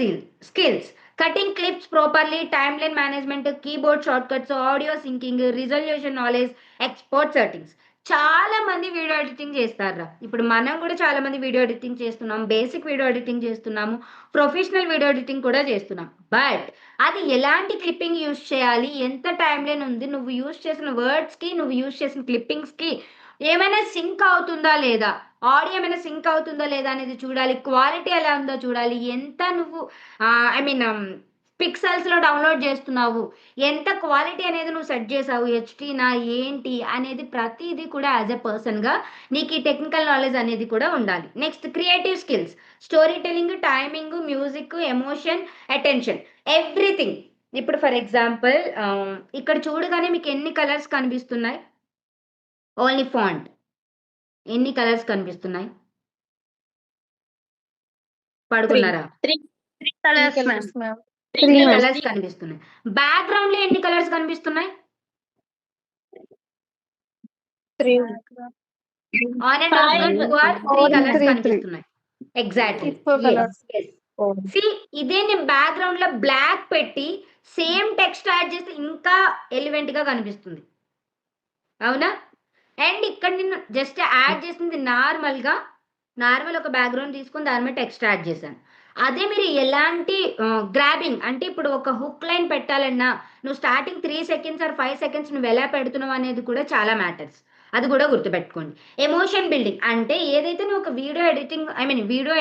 skills, cutting clips properly, time line management, keyboard short cuts, audio sinking, resolution knowledge, export settings. చాలా మంది వీడియో ఎడిటింగ్ చేస్తారా. ఇప్పుడు మనం కూడా చాలా మంది వీడియో ఎడిటింగ్ చేస్తున్నాం, బేసిక్ వీడియో ఎడిటింగ్ చేస్తున్నాము, ప్రొఫెషనల్ వీడియో ఎడిటింగ్ కూడా చేస్తున్నాం. బట్ అది ఎలాంటి క్లిప్పింగ్ యూజ్ చేయాలి, ఎంత టైం లైన్ ఉంది, నువ్వు యూజ్ చేసిన వర్డ్స్కి నువ్వు యూజ్ చేసిన క్లిప్పింగ్స్కి ఏమైనా సింక్ అవుతుందా లేదా, ఆడియో ఏమైనా సింక్ అవుతుందా లేదా అనేది చూడాలి, క్వాలిటీ ఎలా ఉందో చూడాలి, ఎంత నువ్వు ఐ మీన్ పిక్సెల్స్లో డౌన్లోడ్ చేస్తున్నావు, ఎంత క్వాలిటీ అనేది నువ్వు సెట్ చేసావు, హెచ్టీనా ఏంటి అనేది ప్రతిదీ కూడా యాజ్ ఎ పర్సన్గా నీకు ఈ టెక్నికల్ నాలెడ్జ్ అనేది కూడా ఉండాలి. Next creative skills, story telling, timing, music, emotion, attention, everything. ఇప్పుడు ఫర్ ఎగ్జాంపుల్ ఇక్కడ చూడగానే మీకు ఎన్ని కలర్స్ కనిపిస్తున్నాయి? Only font. ఎన్ని కలర్స్ కనిపిస్తున్నాయి? పడుకున్నారా? 3 colours colours ma'am. 3 3 colours colours కనిపిస్తున్నాయి. బ్యాక్‌గ్రౌండ్‌లో ఎన్ని కలర్స్ కనిపిస్తున్నాయి? 3 ఆన్ అండ్ ఆఫ్‌గా 5 2 ఆర్ 3 కలర్స్ కనిపిస్తున్నాయి. Exactly. 4 yes. Colours. Yes. See ఇదే నేను బ్యాక్‌గ్రౌండ్‌లో బ్లాక్ పెట్టి సేమ్ టెక్స్ట్ యాడ్ చేస్తే ఇంకా ఎలివెంట్‌గా కనిపిస్తుంది. అవునా? అండ్ ఇక్కడ నేను జస్ట్ యాడ్ చేసింది నార్మల్ ఒక బ్యాక్‌గ్రౌండ్ తీసుకొని దాని మీద టెక్స్ట్ యాడ్ చేశాను. అదే మీరు ఎలాంటి గ్రాబింగ్ అంటే ఇప్పుడు ఒక హుక్ లైన్ పెట్టాలన్నా నువ్వు స్టార్టింగ్ 3 సెకండ్స్ ఆర్ 5 సెకండ్స్ నువ్వు ఎలా పెడుతున్నావు అనేది కూడా చాలా మ్యాటర్స్. అది కూడా గుర్తుపెట్టుకోండి. ఎమోషన్ బిల్డింగ్ అంటే ఏదైతే నువ్వు ఒక వీడియో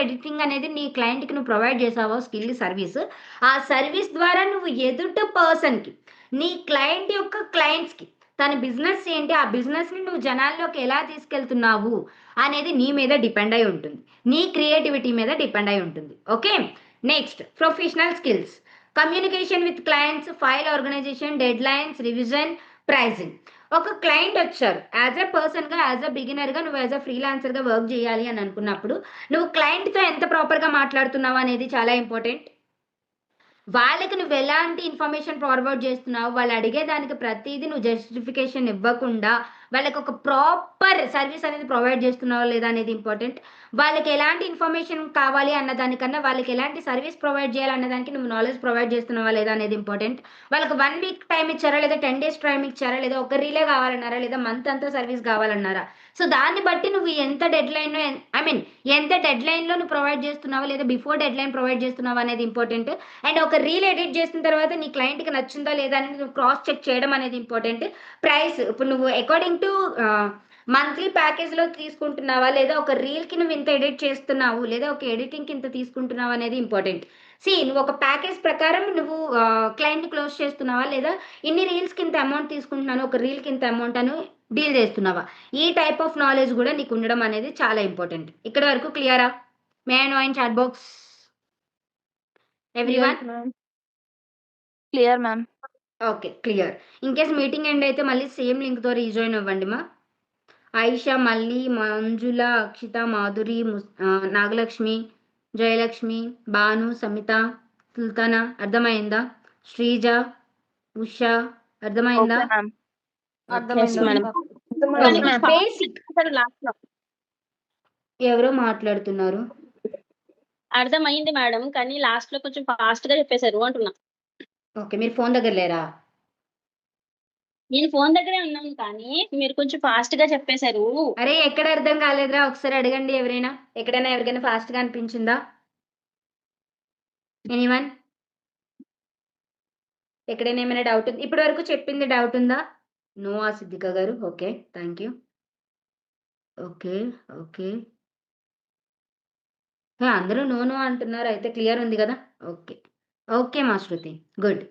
ఎడిటింగ్ అనేది నీ క్లయింట్‌కి నువ్వు ప్రొవైడ్ చేసావో సర్వీస్, ఆ సర్వీస్ ద్వారా నువ్వు ఎదుటి పర్సన్‌కి, నీ క్లయింట్ యొక్క క్లయింట్స్‌కి తన బిజినెస్ ఏంటి, ఆ బిజినెస్‌ని నువ్వు జనాల్లోకి ఎలా తీసుకెళ్తున్నావు అనేది నీ మీద డిపెండ్ అయి ఉంటుంది. నీ క్రియేటివిటీ మీద డిపెండ్ అయి ఉంటుంది. Okay. Next professional skills, communication with clients, file organisation, deadlines, revision, pricing. ఒక క్లయింట్ వచ్చారు, యాజ్ ఎ పర్సన్గా, యాజ్ ఎ బిగినర్గా, నువ్వు యాజ్ ఎ ఫ్రీలాన్సర్గా వర్క్ చేయాలి అని అనుకున్నప్పుడు నువ్వు క్లయింట్తో ఎంత ప్రాపర్గా మాట్లాడుతున్నావు అనేది చాలా ఇంపార్టెంట్. వాళ్ళకి నువ్వు ఎలాంటి ఇన్ఫర్మేషన్ ఫార్వర్డ్ చేస్తున్నావు, వాళ్ళు అడిగేదానికి ప్రతిదీ నువ్వు జస్టిఫికేషన్ ఇవ్వకుండా వాళ్ళకి ఒక ప్రాపర్ సర్వీస్ అనేది ప్రొవైడ్ చేస్తున్నావా లేదా అనేది ఇంపార్టెంట్. వాళ్ళకి ఎలాంటి ఇన్ఫర్మేషన్ కావాలి అన్న దానికన్నా వాళ్ళకి ఎలాంటి సర్వీస్ ప్రొవైడ్ చేయాలన్న దానికి నువ్వు నాలెడ్జ్ ప్రొవైడ్ చేస్తున్నావా లేదా అనేది ఇంపార్టెంట్. వాళ్ళకి 1 వీక్ టైం ఇచ్చారా, లేదా 10 డేస్ టైం ఇచ్చారా, లేదా ఒక రీలే కావాలన్నారా, లేదా మంత్ అంతా సర్వీస్ కావాలన్నారా. సో దాన్ని బట్టి నువ్వు ఎంత డెడ్ లైన్లో నువ్వు ప్రొవైడ్ చేస్తున్నావా, లేదా బిఫోర్ డెడ్ లైన్ ప్రొవైడ్ చేస్తున్నావా అనేది ఇంపార్టెంట్. అండ్ ఒక రీల్ ఎడిట్ చేసిన తర్వాత నీ క్లయింట్‌కి నచ్చిందా లేదా అనేది నువ్వు క్రాస్ చెక్ చేయడం అనేది ఇంపార్టెంట్. ప్రైస్ ఇప్పుడు నువ్వు అకార్డింగ్ టు మంత్లీ ప్యాకేజ్‌లో తీసుకుంటున్నావా, లేదా ఒక రీల్‌కి నువ్వు ఇంత ఎడిట్ చేస్తున్నావు, లేదా ఒక ఎడిటింగ్‌కి ఇంత తీసుకుంటున్నావా అనేది ఇంపార్టెంట్. నువ్వు ఒక ప్యాకేజ్ ప్రకారం నువ్వు క్లయింట్‌ని క్లోజ్ చేస్తున్నావా, లేదా ఇన్ని రీల్స్‌కి ఇంత అమౌంట్ తీసుకుంటున్నాను, ఒక రీల్‌కి ఇంత అమౌంట్ అని డీల్ చేస్తున్నావా. ఈ టైప్ ఆఫ్ నాలెడ్జ్ కూడా నీకు ఉండడం అనేది చాలా ఇంపార్టెంట్. ఇక్కడి వరకు క్లియరా? May I know in chat box everyone? Clear ma'am. Okay. Clear. In case meeting end అయితే మళ్ళీ సేమ్ లింక్‌తో రీజాయిన్ అవ్వండి మా. ఆయిషా, మల్లి, మంజుల, అక్షిత, మాధురి, నాగలక్ష్మి, జయలక్ష్మి, భాను, సమిత, సుల్తానా అర్థమైందా? శ్రీజ, ఉష అర్థమైందా? Okay ma'am. Yes, అర్థమైంది madam. అర్థమైంది. మనకి బేసిక్ లాస్ట్ లో ఎవరో మాట్లాడుతున్నారు. అర్థమైంది మేడం, కానీ లాస్ట్ లో కొంచెం ఫాస్ట్ గా చెప్పేశారు అంటున్నా. ఓకే. మీరు ఫోన్ దగ్గర లేరా? నేను ఫోన్ దగ్గరే ఉన్నాను, కానీ మీరు కొంచెం ఫాస్ట్ గా చెప్పేశారు. అరే ఎక్కడ అర్థం కాలేదురా? ఒకసారి అడగండి ఎవరైనా. ఎవరికైనా ఫాస్ట్‌గా అనిపించిందా? ఎనీవన్? ఎక్కడైనా ఏమైనా డౌట్ ఉంది? ఇప్పటి వరకు చెప్పింది డౌట్ ఉందా? నో సిద్దిక గారు. Okay. Thank you. Okay. Okay. అందరూ నో నో అంటున్నారు. అయితే క్లియర్ ఉంది కదా? ఓకే. ఓకే మా Shruti. Good.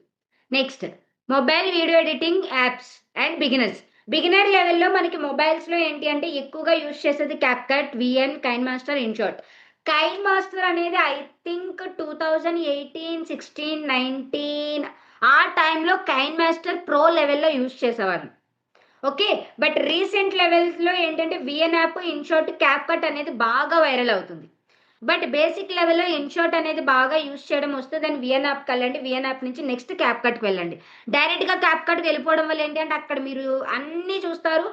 Next mobile video editing apps and beginners. Beginner లెవెల్లో మనకి మొబైల్స్లో ఏంటి అంటే ఎక్కువగా యూజ్ చేసేది CapCut, VN, KineMaster, InShot. KineMaster అనేది ఐ థింక్ 2018, 16, 19 ఆ టైంలో కైన్ మాస్టర్ ప్రో లెవెల్లో యూజ్ చేసేవారు. ఓకే. బట్ రీసెంట్ లెవెల్స్‌లో ఏంటంటే విఎన్ యాప్, ఇన్‌షాట్, క్యాప్‌కట్ అనేది బాగా వైరల్ అవుతుంది. బట్ బేసిక్ లెవెల్‌లో ఇన్‌షాట్ అనేది బాగా యూజ్ చేయడం వస్తే దాన్ని విఎన్ యాప్‌కెళ్ళండి. విఎన్ యాప్ నుంచి నెక్స్ట్ క్యాప్‌కట్‌కి వెళ్ళండి. డైరెక్ట్‌గా క్యాప్‌కట్‌కి వెళ్ళిపోవడం వల్ల ఏంటి అంటే అక్కడ మీరు అన్నీ చూస్తారు.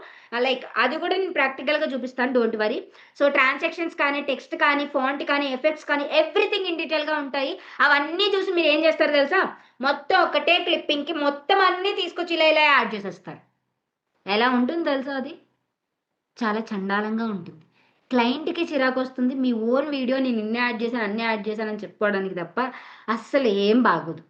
లైక్ అది కూడా నేను ప్రాక్టికల్‌గా చూపిస్తాను. Don't worry. సో, ట్రాన్సాక్షన్స్ కానీ, టెక్స్ట్ కానీ, ఫాంట్ కానీ, ఎఫెక్ట్స్ కానీ ఎవ్రీథింగ్ ఇన్ డీటెయిల్‌గా ఉంటాయి. అవన్నీ చూసి మీరు ఏం చేస్తారో తెలుసా? మొత్తం ఒకటే క్లిప్పింగ్‌కి మొత్తం అన్నీ తీసుకొచ్చి ఇలా ఇలా యాడ్ చేసేస్తారు. ఎలా ఉంటుందో తెలుసా అది? చాలా చండాలంగా ఉంటుంది. క్లయింట్‌కి చిరాకొస్తుంది. మీ ఓన్ వీడియో నేను ఇన్ని యాడ్ చేశాను, అన్ని యాడ్ చేశానని చెప్పుకోవడానికి తప్ప అస్సలు ఏం బాగోదు.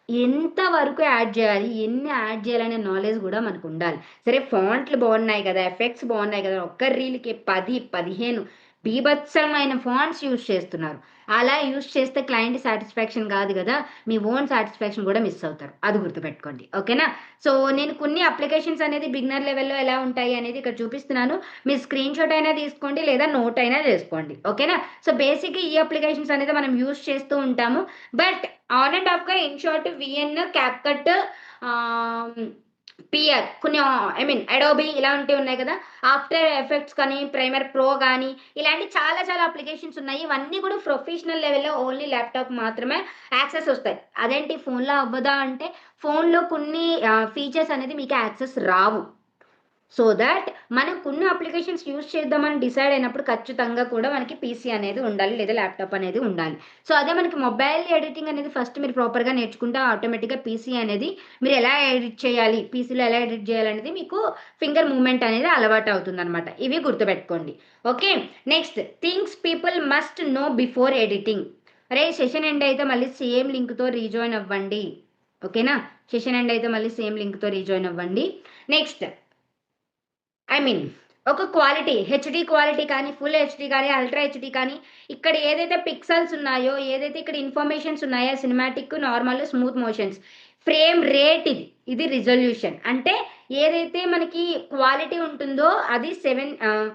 ఎంత వరకు యాడ్ చేయాలి? ఎన్ని యాడ్ చేయాలనే నాలెడ్జ్ గూడా మనకుండాలి. సరే ఫాంట్లు బావున్నాయి గదా! ఎఫెక్ట్స్ బావున్నాయి గదా! ఒక్క రీల్‌కి 10, 15 బీభత్సమైన ఫాంట్స్ యూజ్ చేస్తున్నారు. అలా యూజ్ చేస్తే క్లయింట్ సాటిస్ఫాక్షన్ గాదు గదా! మీ ఓన్ సాటిస్ఫాక్షన్ గూడా మిస్ అవుతారు. అది గుర్తుపెట్టుకోండి. ఓకేనా? సో, నేను కొన్ని అప్లికేషన్స్ అనేది బిగినర్ లెవెల్‌లో ఎలా ఉంటాయి అనేది ఇక్కడ చూపిస్తున్నాను. మీరు స్క్రీన్‌షాట్ అయినా తీసుకోండి లేదా నోట్ అయినా చేసుకోండి. ఓకేనా? సో, బేసిక్‌గా ఈ అప్లికేషన్స్ అనేది మనం యూజ్ చేస్తూ ఉంటాము. బట్ ఆన్ అండ్ ఆఫ్‌గా InShot, VN, CapCut, ah, PR కొన్ని ఐ మీన్ అడోబీ ఇలాంటివి ఉన్నాయి కదా! ఆఫ్టర్ ఎఫెక్ట్స్ కానీ, ప్రైమర్ ప్రో గానీ, ఇలాంటి చాలా చాలా అప్లికేషన్స్ ఉన్నాయి. ఇవన్నీ కూడా ప్రొఫెషనల్ లెవెల్‌లో ఓన్లీ ల్యాప్‌టాప్ మాత్రమే యాక్సెస్ ఒస్తాయి. అదేంటి ఫోన్‌లో అవ్వదా అంటే, ఫోన్‌లో కొన్ని ఫీచర్స్ అనేది మీకు యాక్సెస్ రావు. సో థాట్ మనం కొన్ని అప్లికేషన్స్ యూజ్ చేద్దామని డిసైడ్ అయినప్పుడు ఖచ్చితంగా కూడా మనకి పీసీ అనేది ఉండాలి. లేదా ల్యాప్‌టాప్ అనేది ఉండాలి. సో అదే మనకి మొబైల్ ఎడిటింగ్ అనేది ఫస్ట్ మీరు ప్రాపర్‌గా నేర్చుకుంటే ఆటోమేటిక్‌గా పీసీ అనేది మీరు ఎలా ఎడిట్ చేయాలి, పీసీలో ఎలా ఎడిట్ చేయాలనేది మీకు ఫింగర్ మూవ్‌మెంట్ అనేది అలవాటవుతుందనమాట. ఇవి గుర్తుపెట్టుకోండి. Okay. Next things people must know before editing. అరే! సెషన్ ఎండ్ అయితే మళ్ళీ సేమ్ లింక్‌తో రీజాయిన్ అవ్వండి. ఓకేనా? సెషన్ ఎండ్ అయితే మళ్ళీ సేమ్ లింక్‌తో రీజాయిన్ అవ్వండి. నెక్స్ట్ ఐ మీన్ ఒక క్వాలిటీ హెచ్‌డీ క్వాలిటీ కానీ, ఫుల్ హెచ్‌డీ కానీ, అల్ట్రా హెచ్‌డీ కానీ, ఇక్కడ ఏదైతే పిక్సెల్స్ ఉన్నాయో, ఏదైతే ఇక్కడ ఇన్ఫర్మేషన్స్ ఉన్నాయో cinematic, normal, smooth motions, frame rate ఇది. ఇది రిజల్యూషన్. అంటే ఏదైతే మనకి క్వాలిటీ ఉంటుందో అది 720,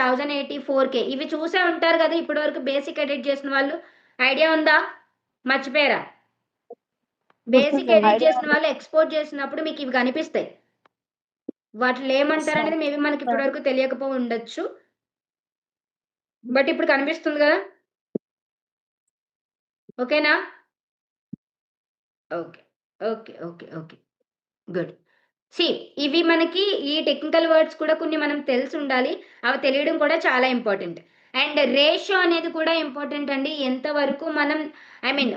1080, 4K ఇవి చూసే ఉంటారు కదా! ఇప్పటివరకు బేసిక్ ఎడిట్ చేసిన వాళ్ళు. ఐడియా ఉందా? మర్చిపోయారా? బేసిక్ ఎడిట్ చేసిన వాళ్ళు ఎక్స్‌పోర్ట్ చేసినప్పుడు మీకు ఇవి కనిపిస్తాయి. వాటిలో ఏమంటారనేది మేబీ మనకి ఇప్పటి వరకు తెలియకపో ఉండొచ్చు. బట్ ఇప్పుడు కనిపిస్తుంది గదా! ఓకేనా? Okay. Okay. Okay. Okay. Good. See ఇవి మనకి ఈ టెక్నికల్ వర్డ్స్ కూడా కొన్ని మనం తెలిసుండాలి. అవి తెలియడం కూడా చాలా ఇంపార్టెంట్. అండ్ రేషియో అనేది కూడా ఇంపార్టెంట్ అండి. ఎంతవరకు మనం ఐ మీన్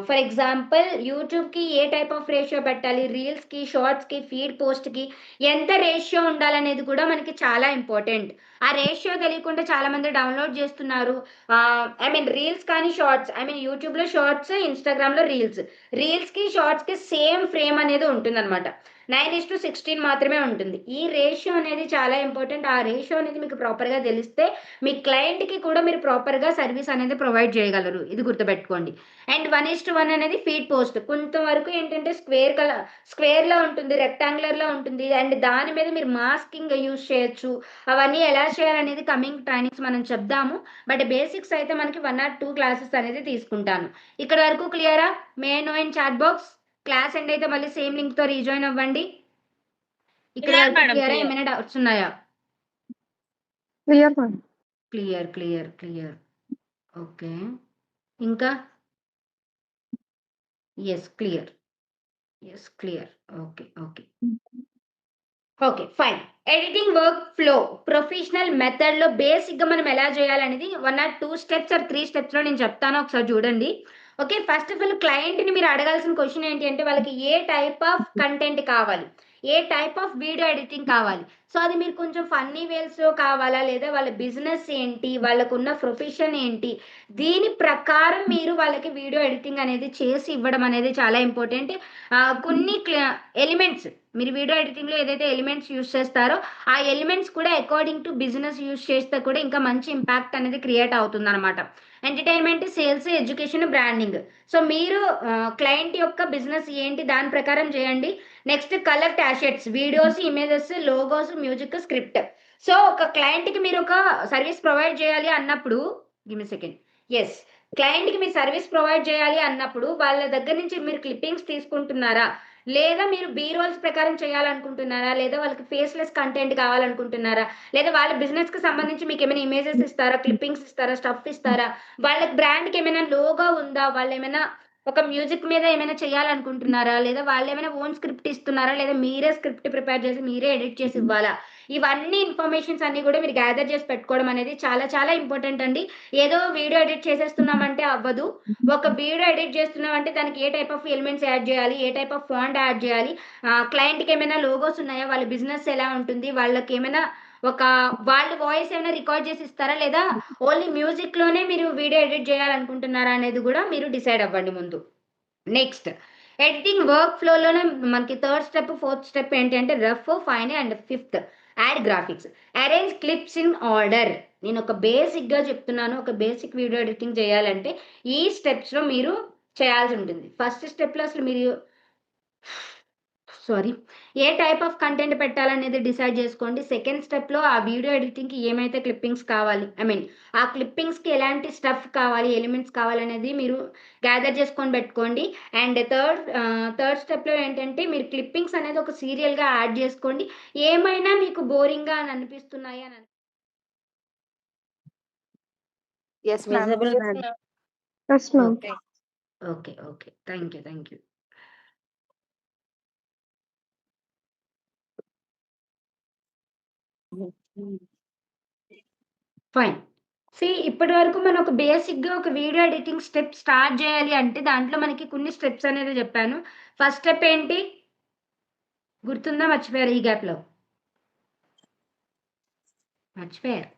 ఫర్ ఎగ్జాంపుల్ యూట్యూబ్‌కి ఏ టైప్ ఆఫ్ రేషియో పెట్టాలి, రీల్స్‌కి, షార్ట్స్‌కి, ఫీడ్ పోస్ట్‌కి ఎంత రేషియో ఉండాలనేది కూడా మనకి చాలా ఇంపార్టెంట్. ఆ రేషియో తెలియకుండా చాలామంది డౌన్‌లోడ్ చేస్తున్నారు. ఐ మీన్ రీల్స్ కానీ షార్ట్స్ ఐ మీన్ యూట్యూబ్‌లో షార్ట్స్, ఇన్‌స్టాగ్రామ్‌లో రీల్స్. రీల్స్‌కి, షార్ట్స్‌కి సేమ్ ఫ్రేమ్ అనేది ఉంటుందన్నమాట. 9:16 మాత్రమే ఉంటుంది. ఈ రేషియో అనేది చాలా ఇంపార్టెంట్. ఆ రేషియో అనేది మీకు ప్రాపర్‌గా తెలిస్తే మీ క్లయింట్‌కి కూడా మీరు ప్రాపర్‌గా సర్విస్ అనేది ప్రొవైడ్ చేయగలరు. ఇది గుర్తుపెట్టుకోండి. అండ్ 1:1 అనేది ఫీడ్ పోస్ట్. కొంతవరకు ఏంటంటే స్క్వేర్‌లో ఉంటుంది, రెక్టాంగులర్‌లో ఉంటుంది. అండ్ దాని మీద మీరు మాస్కింగ్ యూజ్ చేయొచ్చు. అవన్నీ ఎలా చేయాలనేది కమింగ్ ట్రైనింగ్స్ మనం చెప్దాము. బట్ బేసిక్స్ అయితే మనకి 1 ఆర్ 2 క్లాసెస్ అనేది తీసుకుంటాను. ఇక్కడి వరకు క్లియరా? May I know in chat box? Class end అయితే మళ్ళీ సేమ్ లింక్‌తో రీజాయిన్ అవ్వండి. ఇక్కడి క్లియర్ వరకు మేడం. క్లియరా? క్లియర్. ఏమైనా డౌట్స్ ఉన్నాయా? Clear madam. క్లియర్. ఓకే. ఇంకా? Yes. Clear. Okay. Okay. Fine. Editing work flow professional మెథడ్‌లో బేసిక్‌గా మనం ఎలా చేయాలనేది 1 ఆర్ 2 స్టెప్స్ ఆర్ 3 స్టెప్స్‌లో నేను చెప్తాను. ఒకసారి చూడండి. ఓకే. ఫస్ట్ ఆఫ్ ఆల్ క్లయింట్‌ని మీరు అడగాల్సిన క్వెషన్ ఏంటి అంటే వాళ్ళకి ఏ టైప్ ఆఫ్ కంటెంట్ కావాలి? ఏ టైప్ ఆఫ్ వీడియో ఎడిటింగ్ కావాలి? సో, అది మీరు కొంచెం ఫన్నీ వేస్‌లో కావాలా? లేదా వాళ్ళ బిజినెస్ ఏంటి? వాళ్ళకున్న ప్రొఫెషన్ ఏంటి? దీని ప్రకారం మీరు వాళ్ళకి వీడియో ఎడిటింగ్ అనేది చేసి ఇవ్వడం అనేది చాలా ఇంపార్టెంట్. కొన్ని ఎలిమెంట్స్ మీరు వీడియో ఎడిటింగ్‌లో ఏదైతే ఎలిమెంట్స్ యూజ్ చేస్తారో, ఆ ఎలిమెంట్స్ కూడా అకార్డింగ్ టు బిజినెస్ యూజ్ చేస్తే కూడా ఇంకా మంచి ఇంపాక్ట్ అనేది క్రియేట్ అవుతుందనమాట. Entertainment, sales, education, branding. So మీరు క్లయింట్ యొక్క బిజినెస్ ఏంటి దాని ప్రకారం చేయండి. Next colour assets, videos, images, logos, music, script. So ఒక క్లయింట్కి మీరు ఒక సర్వీస్ ప్రొవైడ్ చేయాలి అన్నప్పుడు, గివ్ మీ సెకండ్. ఎస్, క్లయింట్కి మీరు సర్వీస్ ప్రొవైడ్ చేయాలి అన్నప్పుడు వాళ్ళ దగ్గర నుంచి మీరు క్లిప్పింగ్స్ తీసుకుంటున్నారా, లేదా మీరు బీ రోల్స్ ప్రకారం చేయాలనుకుంటున్నారా, లేదా వాళ్ళకి ఫేస్లెస్ కంటెంట్ కావాలనుకుంటున్నారా, లేదా వాళ్ళ బిజినెస్ కి సంబంధించి మీకు ఏమైనా ఇమేజెస్ ఇస్తారా, క్లిప్పింగ్స్ ఇస్తారా, స్టఫ్ ఇస్తారా, వాళ్ళ బ్రాండ్కి ఏమైనా లోగో ఉందా, వాళ్ళు ఏమైనా ఒక మ్యూజిక్ మీద ఏమైనా చేయాలనుకుంటున్నారా, లేదా వాళ్ళు ఏమైనా ఓన్ స్క్రిప్ట్ ఇస్తున్నారా, లేదా మీరే స్క్రిప్ట్ ప్రిపేర్ చేసి మీరే ఎడిట్ చేసి ఇవ్వాలా. ఇవన్నీ ఇన్ఫర్మేషన్స్ అన్ని కూడా మీరు గ్యాదర్ చేసి పెట్టుకోవడం అనేది చాలా చాలా ఇంపార్టెంట్ అండి. ఏదో వీడియో ఎడిట్ చేసేస్తున్నామంటే అవ్వదు. ఒక వీడియో ఎడిట్ చేస్తున్నామంటే దానికి ఏ టైప్ ఆఫ్ ఎలిమెంట్స్ యాడ్ చేయాలి, ఏ టైప్ ఆఫ్ ఫాంట్ యాడ్ చేయాలి, క్లయింట్కి ఏమైనా లోగోస్ ఉన్నాయా, వాళ్ళ బిజినెస్ ఎలా ఉంటుంది, వాళ్ళకి ఏమైనా ఒక వాళ్ళ వాయిస్ ఏమైనా రికార్డ్ చేసి ఇస్తారా, లేదా ఓన్లీ మ్యూజిక్ లోనే మీరు వీడియో ఎడిట్ చేయాలనుకుంటున్నారా అనేది కూడా మీరు డిసైడ్ అవ్వండి ముందు. నెక్స్ట్ ఎడిటింగ్ వర్క్ ఫ్లోలోనే మనకి థర్డ్ స్టెప్, ఫోర్త్ స్టెప్ ఏంటి అంటే rough, fine and fifth add graphics. Arrange clips in order. నేను ఒక బేసిక్గా చెప్తున్నాను, ఒక బేసిక్ వీడియో ఎడిటింగ్ చేయాలంటే ఈ స్టెప్స్లో మీరు చేయాల్సి ఉంటుంది. ఫస్ట్ స్టెప్లో అసలు మీరు ఏ టైప్ ఆఫ్ కంటెంట్ పెట్టాలనేది డిసైడ్ చేసుకోండి. సెకండ్ స్టెప్లో ఆ వీడియో ఎడిటింగ్కి ఏమైతే క్లిప్పింగ్స్ కావాలి, ఆ క్లిప్పింగ్స్కి ఎలాంటి స్టఫ్ కావాలి, ఎలిమెంట్స్ కావాలనేది మీరు గ్యాదర్ చేసుకొని పెట్టుకోండి. అండ్ థర్డ్ స్టెప్లో ఏంటంటే మీరు క్లిప్పింగ్స్ అనేది ఒక సీరియల్గా యాడ్ చేసుకోండి. ఏమైనా మీకు బోరింగ్గా అని అనిపిస్తున్నాయి అని Yes, ma'am. Visible, Yes, ma'am. ma'am. Yes, ma'am. Okay, thank you. Fine. ఇప్పటి వరకు మనం ఒక బేసిక్గా ఒక వీడియో ఎడిటింగ్ స్టెప్ స్టార్ట్ చేయాలి అంటే దాంట్లో మనకి కొన్ని స్టెప్స్ అనేది చెప్పాను. ఫస్ట్ స్టెప్ ఏంటి గుర్తుందా, మర్చిపోయారు? ఈ గ్యాప్లో మర్చిపోయారు.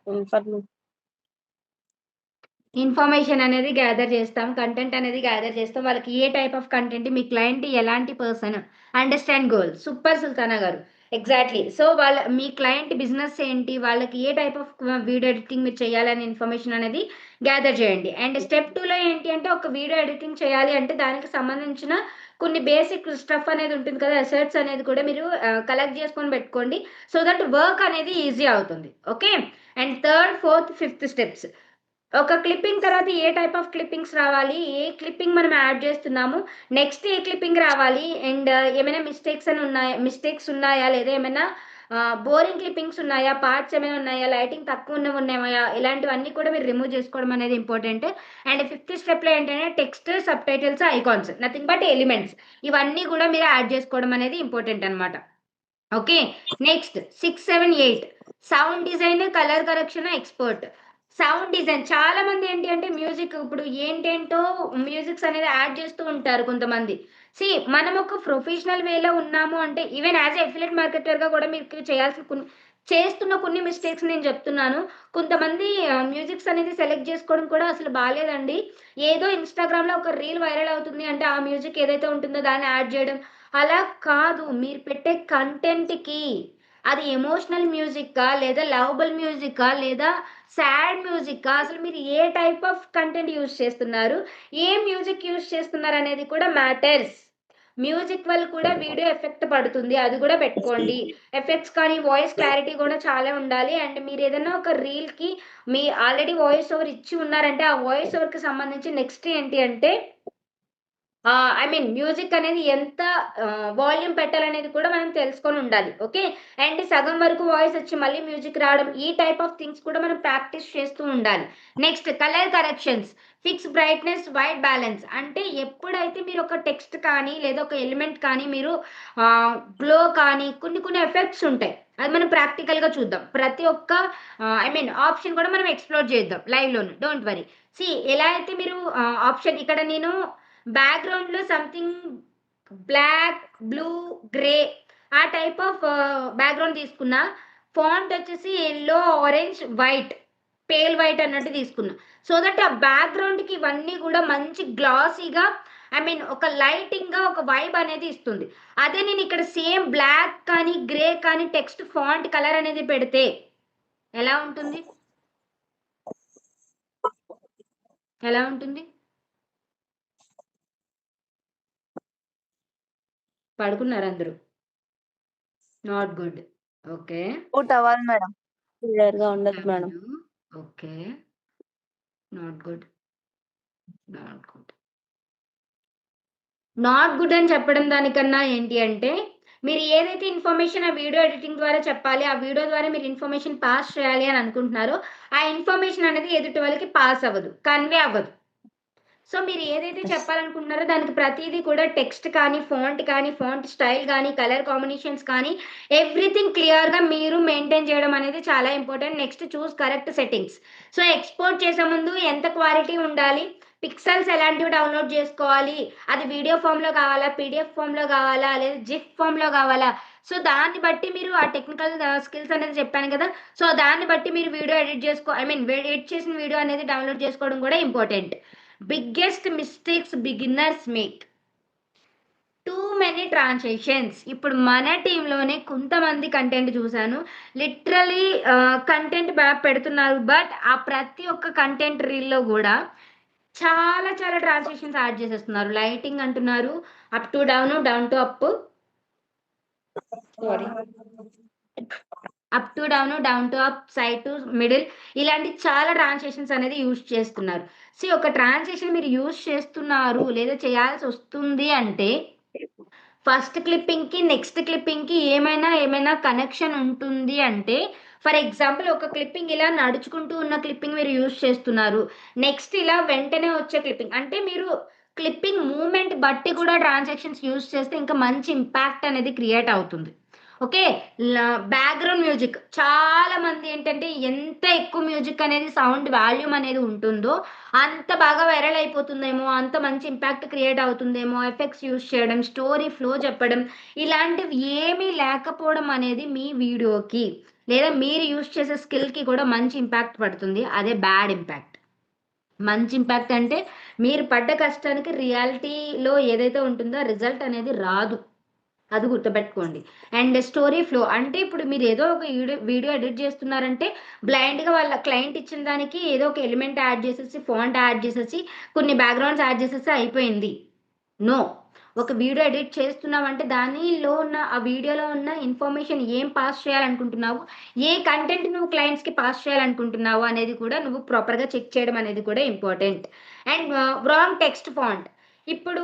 ఇన్ఫర్మేషన్ అనేది గ్యాదర్ చేస్తాం, కంటెంట్ అనేది గ్యాదర్ చేస్తాం. వాళ్ళకి ఏ టైప్ ఆఫ్ కంటెంట్, మీ క్లయింట్ ఎలాంటి person, understand goal. Super Sultana గారు, ఎగ్జాక్ట్లీ. సో మీ క్లయింట్ బిజినెస్ ఏంటి, వాళ్ళకి a type of video editing మీరు చేయాలనే ఇన్ఫర్మేషన్ అనేది గ్యాదర్ చేయండి. అండ్ స్టెప్ 2లో ఏంటి అంటే ఒక వీడియో ఎడిటింగ్ చేయాలి అంటే దానికి సంబంధించిన కొన్ని బేసిక్ స్టఫ్ అనేది ఉంటుంది కదా, అసెట్స్ అనేది కూడా మీరు కలెక్ట్ చేసుకొని పెట్టుకోండి. సో దట్ వర్క్ అనేది ఈజీ అవుతుంది. Okay. And third, fourth, fifth steps. ఒక క్లిప్పింగ్ తర్వాత ఏ టైప్ ఆఫ్ క్లిప్పింగ్స్ రావాలి, ఏ క్లిప్పింగ్ మనం యాడ్ చేస్తున్నాము, నెక్స్ట్ ఏ క్లిప్పింగ్ రావాలి, అండ్ ఏమైనా మిస్టేక్స్ ఉన్నాయా, లేదా ఏమైనా బోరింగ్ క్లిప్పింగ్స్ ఉన్నాయా, పార్ట్స్ ఏమైనా ఉన్నాయా, లైటింగ్ తక్కువ ఉన్నవి ఉన్నాయా, ఇలాంటివన్నీ కూడా మీరు రిమూవ్ చేసుకోవడం అనేది ఇంపార్టెంట్. అండ్ ఫిఫ్త్ స్టెప్లో ఏంటంటే text, sub titles, icons, nothing but elements, ఇవన్నీ కూడా మీరు యాడ్ చేసుకోవడం అనేది ఇంపార్టెంట్ అనమాట. Okay. Next 6, 7, 8 sound design, colour correction, expert. Sound design చాలా మంది ఏంటి అంటే మ్యూజిక్ ఇప్పుడు ఏంటేంటో మ్యూజిక్స్ అనేది యాడ్ చేస్తూ ఉంటారు కొంతమంది. మనం ఒక ప్రొఫెషనల్ వేలో ఉన్నాము అంటే ఈవెన్ యాజ్ ఎఫిలియేట్ మార్కెటర్గా కూడా మీకు చేస్తున్న కొన్ని మిస్టేక్స్ నేను చెప్తున్నాను. కొంతమంది మ్యూజిక్స్ అనేది సెలెక్ట్ చేసుకోవడం కూడా అసలు బాగాలేదండి. ఏదో ఇన్స్టాగ్రామ్లో ఒక రీల్ వైరల్ అవుతుంది అంటే ఆ మ్యూజిక్ ఏదైతే ఉంటుందో దాన్ని యాడ్ చేయడం, అలా కాదు. మీరు పెట్టే కంటెంట్కి అది ఎమోషనల్ మ్యూజిక్కా, లేదా లవబుల్ మ్యూజిక్కా, లేదా సాడ్ మ్యూజిక్కా, అసలు మీరు ఏ టైప్ ఆఫ్ కంటెంట్ యూజ్ చేస్తున్నారు, ఏ మ్యూజిక్ యూజ్ చేస్తున్నారు అనేది కూడా మ్యాటర్స్. మ్యూజిక్ వల్ల కూడా వీడియో ఎఫెక్ట్ పడుతుంది, అది కూడా పెట్టుకోండి. ఎఫెక్ట్స్ కానీ వాయిస్ క్లారిటీ కూడా చాలా ఉండాలి. అండ్ మీరు ఏదైనా ఒక రీల్కి మీ ఆల్రెడీ వాయిస్ ఓవర్ ఇచ్చి ఉన్నారంటే ఆ వాయిస్ ఓవర్కి సంబంధించి నెక్స్ట్ ఏంటి అంటే మ్యూజిక్ అనేది ఎంత వాల్యూమ్ పెట్టాలనేది కూడా మనం తెలుసుకొని ఉండాలి. ఓకే. అండ్ సగం వరకు వాయిస్ వచ్చి మళ్ళీ మ్యూజిక్ రావడం, ఈ టైప్ ఆఫ్ థింగ్స్ కూడా మనం ప్రాక్టీస్ చేస్తూ ఉండాలి. Next colour corrections, fix brightness, white balance. అంటే ఎప్పుడైతే మీరు ఒక టెక్స్ట్ కానీ లేదా ఒక ఎలిమెంట్ కానీ మీరు గ్లో కానీ కొన్ని ఎఫెక్ట్స్ ఉంటాయి, అది మనం ప్రాక్టికల్గా చూద్దాం. ప్రతి ఒక్క ఆప్షన్ కూడా మనం ఎక్స్ప్లోర్ చేద్దాం లైవ్లోను, డోంట్ వరీ. ఎలా అయితే మీరు ఆప్షన్ ఇక్కడ నేను బ్యాక్గ్రౌండ్లో సంథింగ్ బ్లాక్, బ్లూ, గ్రే ఆ టైప్ ఆఫ్ బ్యాక్గ్రౌండ్ తీసుకున్నా. ఫాంట్ వచ్చేసి yellow, orange, white, pale white అన్నట్టు తీసుకున్నా. సో దట్ ఆ బ్యాక్గ్రౌండ్కి ఇవన్నీ కూడా మంచి గ్లాసీగా ఒక లైటింగ్గా ఒక వైబ్ అనేది ఇస్తుంది. అదే నేను ఇక్కడ సేమ్ బ్లాక్ కానీ గ్రే కానీ టెక్స్ట్ ఫాంట్ కలర్ అనేది పెడితే ఎలా ఉంటుంది? ఎలా ఉంటుంది? పడుకున్నారా అందరూ? Not good. ఓకే. అవుట్ అవ్వాలి మేడం. క్లియర్ గా ఉండదు మేడం. అవ్వదు. Okay. Not good. Not good. Not good అని చెప్పడం దానికన్నా ఏంటి అంటే, మీరు ఏదైతే ఇన్ఫర్మేషన్ ఆ వీడియో ఎడిటింగ్ ద్వారా చెప్పాలి, ఆ వీడియో ద్వారా మీరు ఇన్ఫర్మేషన్ పాస్ చేయాలి అని అనుకుంటున్నారో, ఆ ఇన్ఫర్మేషన్ అనేది ఎదుటి వాళ్ళకి పాస్ అవ్వదు. కన్వే అవ్వదు. సో, మీరు ఏదైతే చెప్పాలనుకుంటున్నారో దానికి ప్రతీదీ కూడా టెక్స్ట్ కానీ, ఫాంట్ స్టైల్ గానీ, కలర్ కాంబినేషన్స్ కానీ ఎవ్రీథింగ్ క్లియర్‌గా మీరు మెయింటైన్ చేయడం అనేది చాలా important. Next choose correct settings. So, export చేసే ముందు ఎంత క్వాలిటీ ఉండాలి, పిక్సెల్స్ ఎలాంటివి డౌన్‌లోడ్ చేసుకోవాలి, అది వీడియో ఫార్మ్‌లో కావాలా, పీడీఎఫ్ ఫార్మ్‌లో కావాలా, లేదా జిఫ్ ఫార్మ్‌లో కావాలా, సో, దాన్ని బట్టి మీరు ఆ టెక్నికల్ స్కిల్స్ అనేది చెప్పాను కదా! సో, దాన్ని బట్టి మీరు వీడియో ఎడిట్ ఎడిట్ చేసిన వీడియో అనేది డౌన్‌లోడ్ చేసుకోవడం కూడా important. Biggest mistakes beginners make. Too many transactions. ఇప్పుడు మన టీంలోనే కొంతమంది కంటెంట్ చూసాను. లిటరలీ కంటెంట్ బాగా పెడుతున్నారు. బట్ ఆ ప్రతి ఒక్క కంటెంట్ రీల్‌లో గూడా చాలా చాలా ట్రాన్సాక్షన్స్ యాడ్ చేసేస్తున్నారు. లైటింగ్ అంటున్నారు. Up to down, down to up. Sorry. Up to down, down to up, side to middle ఇలాంటి చాలా ట్రాన్సాక్షన్స్ అనేది యూజ్ చేస్తున్నారు. ఒక ట్రాన్సాక్షన్ మీరు యూజ్ చేస్తున్నారు లేదా చేయాల్సొస్తుంది అంటే ఫస్ట్ క్లిప్పింగ్‌కి, నెక్స్ట్ క్లిప్పింగ్‌కి ఏమైనా కనెక్షన్ ఉంటుంది అంటే, ఫర్ ఎగ్జాంపుల్ ఒక క్లిప్పింగ్ ఇలా నడుచుకుంటూ ఉన్న క్లిప్పింగ్ మీరు యూజ్ చేస్తున్నారు. నెక్స్ట్ ఇలా వెంటనే వచ్చే క్లిప్పింగ్. అంటే మీరు క్లిప్పింగ్ మూవ్‌మెంట్ బట్టి కూడా ట్రాన్సాక్షన్స్ యూజ్ చేస్తే ఇంకా మంచి ఇంపాక్ట్ అనేది క్రియేట్ అవుతుంది. ఓకే. బ్యాక్‌గ్రౌండ్ మ్యూజిక్ చాలా మంది ఏంటంటే ఎంత ఎక్కువ మ్యూజిక్ అనేది సౌండ్ వాల్యూమ్ అనేది ఉంటుందో అంత బాగా వైరల్ అయిపోతుందేమో, అంత మంచి ఇంపాక్ట్ క్రియేట్ అవుతుందేమో, ఎఫెక్ట్స్ యూజ్ చేయడం, స్టోరీ ఫ్లో చెప్పడం, ఇలాంటివి ఏమీ లేకపోవడం అనేది మీ వీడియోకి లేదా మీరు యూజ్ చేసే స్కిల్‌కి కూడా మంచి ఇంపాక్ట్ పడుతుంది. అదే బ్యాడ్ ఇంపాక్ట్. మంచి ఇంపాక్ట్ అంటే మీరు పడ్డ కష్టానికి రియాలిటీలో ఏదైతే ఉంటుందో రిజల్ట్ అనేది రాదు. అది గుర్తుపెట్టుకోండి. అండ్ స్టోరీ ఫ్లో అంటే ఇప్పుడు మీరు ఏదో ఒక వీడియో ఎడిట్ చేస్తున్నారంటే బ్లైండ్‌గా వాళ్ళ క్లయింట్ ఇచ్చిన దానికి ఏదో ఒక ఎలిమెంట్ యాడ్ చేసేసి, ఫాంట్ యాడ్ చేసేసి, కొన్ని బ్యాక్‌గ్రౌండ్స్ యాడ్ చేసేసి అయిపోయింది. నో. ఒక వీడియో ఎడిట్ చేస్తున్నావంటే దానిలో ఉన్న ఆ వీడియోలో ఉన్న ఇన్ఫర్మేషన్ ఏం పాస్ చేయాలనుకుంటున్నావు, ఏ కంటెంట్ నువ్వు క్లయింట్స్‌కి పాస్ చేయాలనుకుంటున్నావు అనేది కూడా నువ్వు ప్రాపర్‌గా చెక్ చేయడం అనేది కూడా important. And wrong text font. ఇప్పుడు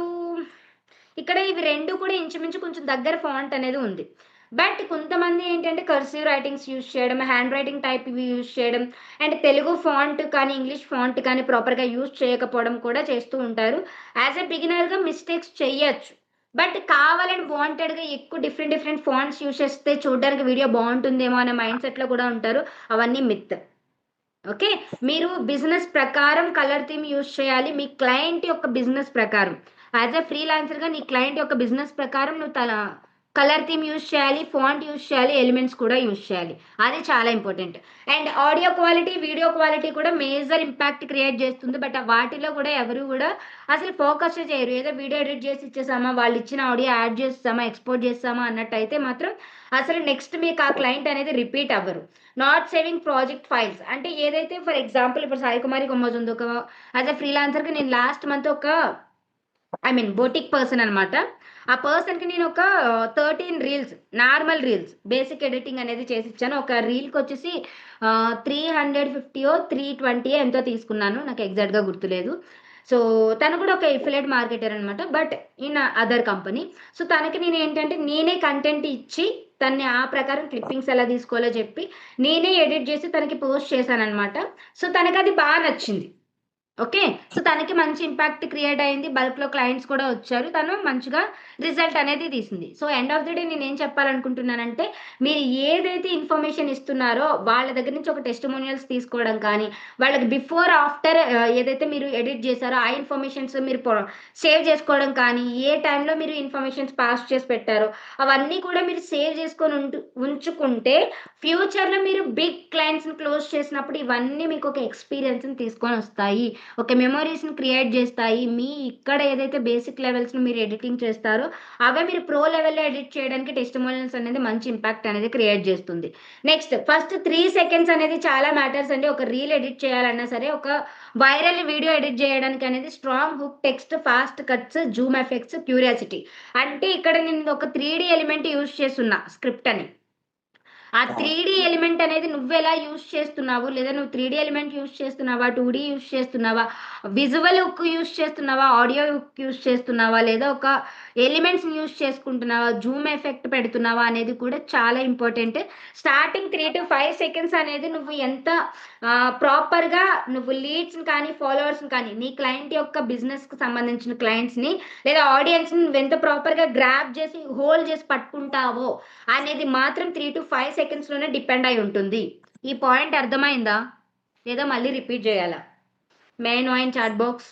ఇక్కడ ఇవి 2 కూడా ఇంచుమించు కొంచెం దగ్గర ఫాంట్ అనేది ఉంది. బట్ కొంతమంది ఏంటంటే కర్సివ్ రైటింగ్స్ యూజ్ చేయడం, హ్యాండ్ రైటింగ్ టైప్ ఇవి యూజ్ చేయడం అండ్ తెలుగు ఫాంట్ కానీ, ఇంగ్లీష్ ఫాంట్ కానీ ప్రాపర్‌గా యూజ్ చేయకపోవడం కూడా చేస్తూ ఉంటారు. యాస్ ఎ బిగినర్‌గా మిస్టేక్స్ చెయ్యొచ్చు. బట్ కావాలని వాంటెడ్‌గా ఎక్కువ డిఫరెంట్ ఫాంట్స్ యూజ్ చేస్తే చూడడానికి వీడియో బావుంటుందేమో అనే మైండ్ సెట్‌లో కూడా ఉంటారు. అవన్నీ మిత్. ఓకే. మీరు బిజినెస్ ప్రకారం కలర్ థీమ్ యూజ్ చేయాలి. మీ క్లయింట్ యొక్క బిజినెస్ ప్రకారం. యాస్ ఎ ఫ్రీలాన్సర్‌గా నీ క్లయింట్ యొక్క బిజినెస్ ప్రకారం నువ్వు కలర్ థీమ్ యూజ్ చేయాలి, ఫాంట్ యూజ్ చేయాలి, ఎలిమెంట్స్ కూడా యూజ్ చేయాలి. అది చాలా important. And audio quality, video quality కూడా మేజర్ ఇంపాక్ట్ క్రియేట్ చేస్తుంది. బట్ వాటిలో కూడా ఎవరు కూడా అసలు ఫోకస్ చేయరు. ఏదో వీడియో ఎడిట్ చేసి ఇచ్చేసామా, వాళ్ళు ఇచ్చిన ఆడియో యాడ్ చేసేసామా, ఎక్స్‌పోర్ట్ చేసేసామా అన్నట్టయితే మాత్రం అసలు నెక్స్ట్ మీకు ఆ క్లయింట్ అనేది రిపీట్ అవ్వరు. నాట్ సేవింగ్ ప్రాజెక్ట్ ఫైల్స్ అంటే ఏదైతే ఫర్ ఎగ్జాంపుల్ ఇప్పుడు సాయి కుమారి కొమ్మోజ్ ఉంది. యాస్ ఎ ఫ్రీలాన్సర్‌గా నేను లాస్ట్ మంత్ బొటిక్ పర్సన్ అనమాట. ఆ పర్సన్‌కి నేను ఒక 13 reels, normal reels, basic editing అనేది చేసిచ్చాను. ఒక రీల్‌కొచ్చేసి 350 320 ఎంతో తీసుకున్నాను. నాకు ఎగ్జాక్ట్‌గా గుర్తులేదు. సో, తను కూడా ఒక ఎఫిలియేట్ మార్కెటర్ అనమాట. But in other company. So, తనకి నేనేంటంటే నేనే కంటెంట్ ఇచ్చి తనని ఆ ప్రకారం క్లిప్పింగ్స్ ఎలా తీసుకోవాలో చెప్పి నేనే ఎడిట్ చేసి తనకి పోస్ట్ చేశాననమాట. సో, తనకది బా నచ్చింది. ఓకే. సో, తనకి మంచి ఇంపాక్ట్ క్రియేట్ అయింది. బల్క్‌లో క్లయింట్స్ కూడా వచ్చారు. తను మంచిగా రిజల్ట్ అనేది తీసింది. So, end of the day నేనేం చెప్పాలనుకుంటున్నానంటే, మీరు ఏదైతే ఇన్ఫర్మేషన్ ఇస్తున్నారో వాళ్ళ దగ్గర నుంచి ఒక టెస్టిమోనియల్స్ తీసుకోవడం కానీ, వాళ్ళకి బిఫోర్, ఆఫ్టర్ ఏదైతే మీరు ఎడిట్ చేశారో ఆ ఇన్ఫర్మేషన్స్ మీరు సేవ్ చేసుకోవడం కానీ, ఏ టైంలో మీరు ఇన్ఫర్మేషన్స్ పాస్ చేసి పెట్టారో అవన్నీ కూడా మీరు సేవ్ చేసుకొని ఉంచుకుంటే ఫ్యూచర్‌లో మీరు బిగ్ క్లయింట్స్‌ని క్లోజ్ చేసినప్పుడు ఇవన్నీ మీకు ఒక ఎక్స్‌పీరియన్స్‌ని తీసుకొనొస్తాయి. ఒక మెమోరీస్ని క్రియేట్ చేస్తాయి. మీ ఇక్కడ ఏదైతే బేసిక్ లెవెల్స్ని మీరు ఎడిటింగ్ చేస్తారో అవే మీరు ప్రో లెవెల్లో ఎడిట్ చేయడానికి టెస్టిమోనియల్స్ అనేది మంచి ఇంపాక్ట్ అనేది క్రియేట్ చేస్తుంది. నెక్స్ట్ ఫస్ట్ 3 సెకండ్స్ అనేది చాలా మ్యాటర్స్ అండి. ఒక రీల్ ఎడిట్ చేయాలన్నా సరే, ఒక వైరల్ వీడియో ఎడిట్ చేయడానికి అనేది strong hook, text, fast cuts, Zoom effects, curiosity. అంటే ఇక్కడ నేను ఒక 3D ఎలిమెంట్ యూజ్ చేస్తున్నా స్క్రిప్ట్ అని. ఆ 3D ఎలిమెంట్ అనేది నువ్వెలా యూజ్ చేస్తున్నావు, లేదా నువ్వు 3D ఎలిమెంట్ యూజ్ చేస్తున్నావా, 2D యూజ్ చేస్తున్నావా, విజువల్ హుక్ యూజ్ చేస్తున్నావా, ఆడియో హుక్ యూజ్ చేస్తున్నావా, లేదా ఒక ఎలిమెంట్స్ని యూజ్ చేసుకుంటున్నావా, జూమ్ ఎఫెక్ట్ పెడుతున్నావా అనేది కూడా చాలా ఇంపార్టెంట్. స్టార్టింగ్ 3 to 5 సెకండ్స్ అనేది నువ్వు ఎంత ప్రాపర్గా నువ్వు లీడ్స్ని కానీ ఫాలోవర్స్ని కానీ నీ క్లయింట్ యొక్క బిజినెస్కి సంబంధించిన క్లయింట్స్ని లేదా ఆడియన్స్ని నువ్వు ఎంత ప్రాపర్గా గ్రాప్ చేసి హోల్డ్ చేసి పట్టుకుంటావో అనేది మాత్రం 3 to 5 సెకండ్స్లోనే డిపెండ్ అయి ఉంటుంది. ఈ పాయింట్ అర్థమైందా లేదా మళ్ళీ రిపీట్ చేయాలా? May I know in chat box.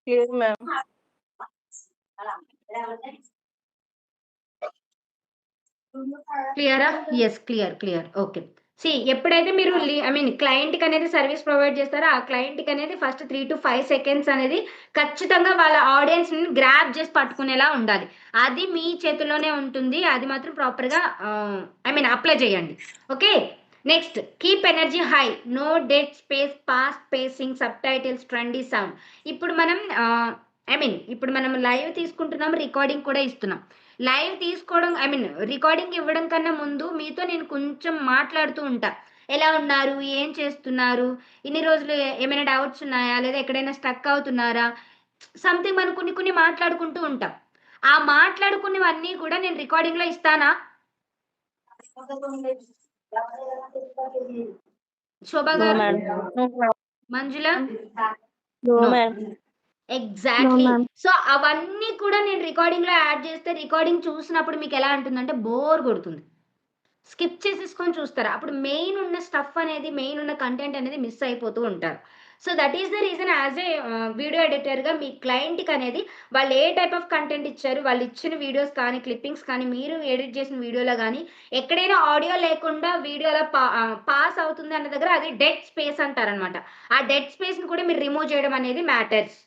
Clear, ma'am. క్లియరా? Yes, clear. ఓకే. ఎప్పుడైతే మీరు క్లయింట్కి అనేది సర్వీస్ ప్రొవైడ్ చేస్తారో ఆ క్లయింట్కి అనేది ఫస్ట్ 3 to 5 సెకండ్స్ అనేది ఖచ్చితంగా వాళ్ళ ఆడియన్స్ని గ్రాప్ చేసి పట్టుకునేలా ఉండాలి. అది మీ చేతుల్లోనే ఉంటుంది. అది మాత్రం ప్రాపర్గా అప్లై చేయండి. Okay. Next, keep energy high, no dead space, fast pacing, subtitles, trendy sound. ఇప్పుడు మనం లైవ్ తీసుకుంటున్నాం, రికార్డింగ్ కూడా ఇస్తున్నాం. లైవ్ తీసుకోవడం రికార్డింగ్ ఇవ్వడం కన్నా ముందు మీతో నేను కొంచెం మాట్లాడుతూ ఉంటా. ఎలా ఉన్నారు, ఏం చేస్తున్నారు, ఇన్ని రోజులు ఏమైనా డౌట్స్ ఉన్నాయా, లేదా ఎక్కడైనా స్టక్ అవుతున్నారా, సంథింగ్ మనం కొన్ని మాట్లాడుకుంటూ ఉంటాం. ఆ మాట్లాడుకునేవన్నీ కూడా నేను రికార్డింగ్లో ఇస్తానా? శోభా No, గారు, ma'am. మంజుల, No, No. ma'am. Exactly. No, ma'am. So అవన్నీ కూడా నేను రికార్డింగ్లో యాడ్ చేస్తే రికార్డింగ్ చూసినప్పుడు మీకు ఎలా ఉంటుందంటే బోర్ కొడుతుంది, స్కిప్ చేసేసుకొని చూస్తారు. అప్పుడు మెయిన్ ఉన్న స్టఫ్ అనేది, మెయిన్ ఉన్న కంటెంట్ అనేది మిస్ అయిపోతూ ఉంటారు. So that is the reason as a video ఎడిటర్గా మీ క్లయింట్కి అనేది వాళ్ళు ఏ టైప్ ఆఫ్ కంటెంట్ ఇచ్చారు, వాళ్ళు ఇచ్చిన వీడియోస్ కానీ క్లిప్పింగ్స్ కానీ మీరు ఎడిట్ చేసిన వీడియోలో కానీ ఎక్కడైనా ఆడియో లేకుండా వీడియోలో పాస్ అవుతుంది అన్న దగ్గర అది డెడ్ స్పేస్ అంటారనమాట. ఆ డెడ్ స్పేస్ని కూడా మీరు రిమూవ్ చేయడం అనేది matters.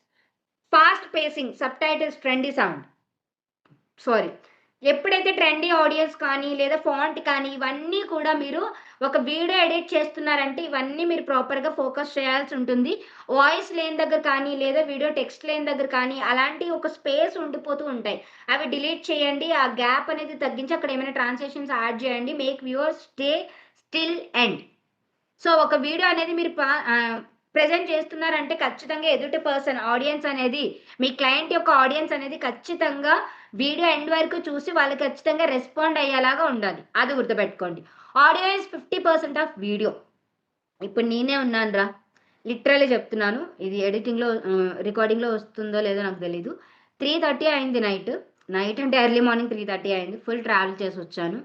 Fast pacing, subtitles, trendy sound. ఎప్పుడైతే ట్రెండీ ఆడియోస్ కానీ లేదా ఫాంట్ కానీ ఇవన్నీ కూడా మీరు ఒక వీడియో ఎడిట్ చేస్తున్నారంటే ఇవన్నీ మీరు ప్రాపర్గా ఫోకస్ చేయాల్సి ఉంటుంది. వాయిస్ లేని దగ్గర కానీ లేదా వీడియో టెక్స్ట్ లేని దగ్గర కానీ అలాంటి ఒక స్పేస్ ఉండిపోతూ ఉంటాయి. అవి డిలీట్ చేయండి. ఆ గ్యాప్ అనేది తగ్గించి అక్కడ ఏమైనా ట్రాన్సాక్షన్స్ యాడ్ చేయండి. Make viewers stay still end. So ఒక వీడియో అనేది మీరు ప్రెజెంట్ చేస్తున్నారంటే ఖచ్చితంగా ఎదుటి పర్సన్ ఆడియన్స్ అనేది, మీ క్లయింట్ యొక్క ఆడియన్స్ అనేది ఖచ్చితంగా వీడియో ఎండ్ వరకు చూసి వాళ్ళు ఖచ్చితంగా రెస్పాండ్ అయ్యేలాగా ఉండాలి. అది గుర్తుపెట్టుకోండి. Audio is 50% of video. ఇప్పుడు నేనే ఉన్నాను రా, లిటరల్లీ చెప్తున్నాను. ఇది ఎడిటింగ్లో రికార్డింగ్లో వస్తుందో లేదో నాకు తెలీదు. 3:30 అయింది నైట్ అంటే ఎర్లీ మార్నింగ్ 3:30 అయింది. ఫుల్ ట్రావెల్ చేసి వచ్చాను.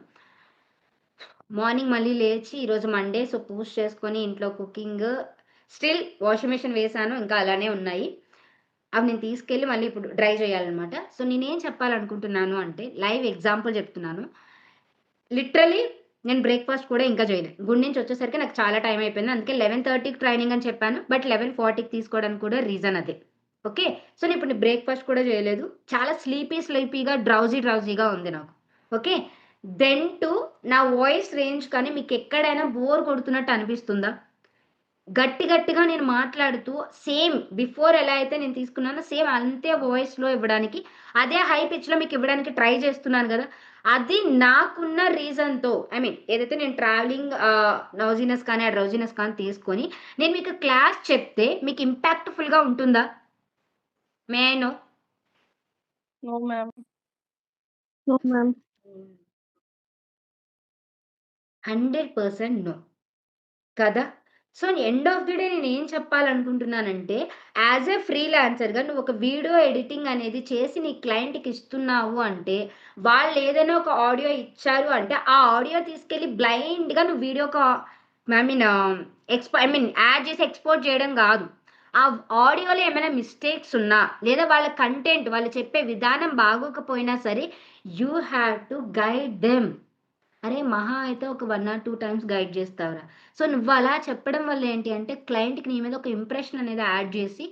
మార్నింగ్ మళ్ళీ లేచి ఈరోజు మండే, సో పూజ చేసుకొని ఇంట్లో కుకింగ్, స్టిల్ వాషింగ్ మెషిన్ వేసాను, ఇంకా అలానే ఉన్నాయి. అవి నేను తీసుకెళ్ళి మళ్ళీ ఇప్పుడు డ్రై చేయాలన్నమాట. సో నేనేం చెప్పాలనుకుంటున్నాను అంటే లైవ్ ఎగ్జాంపుల్ చెప్తున్నాను. లిటరలీ నేను బ్రేక్ఫాస్ట్ కూడా ఇంకా చేయలేదు. గుడి నుంచి వచ్చేసరికి నాకు చాలా టైం అయిపోయింది. అందుకే 11:30కి ట్రైనింగ్ అని చెప్పాను, బట్ 11:40కి తీసుకోవడానికి కూడా రీజన్ అదే. ఓకే. సో నేను ఇప్పుడు బ్రేక్ఫాస్ట్ కూడా చేయలేదు. చాలా స్లీపీగా డ్రౌజీగా ఉంది నాకు. ఓకే. దెన్ టు నా వాయిస్ రేంజ్ కానీ మీకు ఎక్కడైనా బోర్ కొడుతున్నట్టు అనిపిస్తుందా? గట్టిగా నేను మాట్లాడుతూ సేమ్ బిఫోర్ ఎలా అయితే నేను తీసుకున్నానో సేమ్ అంతే వాయిస్లో ఇవ్వడానికి, అదే హై పిచ్లో మీకు ఇవ్వడానికి ట్రై చేస్తున్నాను కదా. అది నాకున్న రీజన్తో ఏదైతే నేను ట్రావెలింగ్ నౌజినెస్ కానీ ఆ డ్రౌజినెస్ కానీ తీసుకొని నేను మీకు క్లాస్ చెప్తే మీకు ఇంపాక్ట్ఫుల్గా ఉంటుందా? May I know? No, ma'am. No, ma'am. 100% no కదా. So end of the day నేను ఏం చెప్పాలనుకుంటున్నానంటే యాజ్ ఏ ఫ్రీలాన్సర్గా నువ్వు ఒక వీడియో ఎడిటింగ్ అనేది చేసి నీ క్లయింట్కి ఇస్తున్నావు అంటే వాళ్ళు ఏదైనా ఒక ఆడియో ఇచ్చారు అంటే ఆ ఆడియో తీసుకెళ్ళి బ్లైండ్గా నువ్వు వీడియోకి యాడ్ చేసి ఎక్స్పోర్ట్ చేయడం కాదు. ఆ ఆడియోలో ఏమైనా మిస్టేక్స్ ఉన్నా లేదా వాళ్ళ కంటెంట్ వాళ్ళు చెప్పే విధానం బాగోకపోయినా సరే you have to guide them. అరే మహా అయితే ఒక 1 ఆర్ 2 టైమ్స్ గైడ్ చేస్తావురా. సో నువ్వు అలా చెప్పడం వల్ల ఏంటి అంటే క్లయింట్‌కి నీ మీద ఒక ఇంప్రెషన్ అనేది యాడ్ చేసి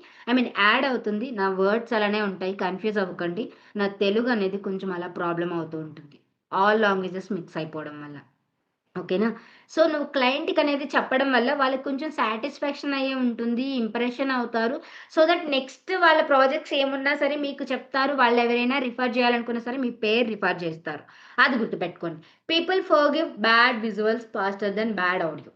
యాడ్ అవుతుంది. నా వర్డ్స్ అలానే ఉంటాయి. కన్‌ఫ్యూజ్ అవ్వకండి. నా తెలుగు అనేది కొంచెం అలా ప్రాబ్లమ్ అవుతూ ఉంటుంది. ఆల్ లాంగ్వేజెస్ మిక్స్ అయిపోవడం వల్ల. ఓకేనా? సో నువ్వు క్లయింట్‌కి అనేది చెప్పడం వల్ల వాళ్ళకి కొంచెం సాటిస్ఫాక్షన్ అయ్యే ఉంటుంది. ఇంప్రెషన్ అవుతారు. సో దట్ నెక్స్ట్ వాళ్ళ ప్రాజెక్ట్స్ ఏమున్నా సరే మీకు చెప్తారు. వాళ్ళెవరైనా రిఫర్ చేయాలనుకున్నా సరే మీ పేరు రిఫర్ చేస్తారు. అది గుర్తుపెట్టుకోండి. People forgive bad visuals faster than bad audio.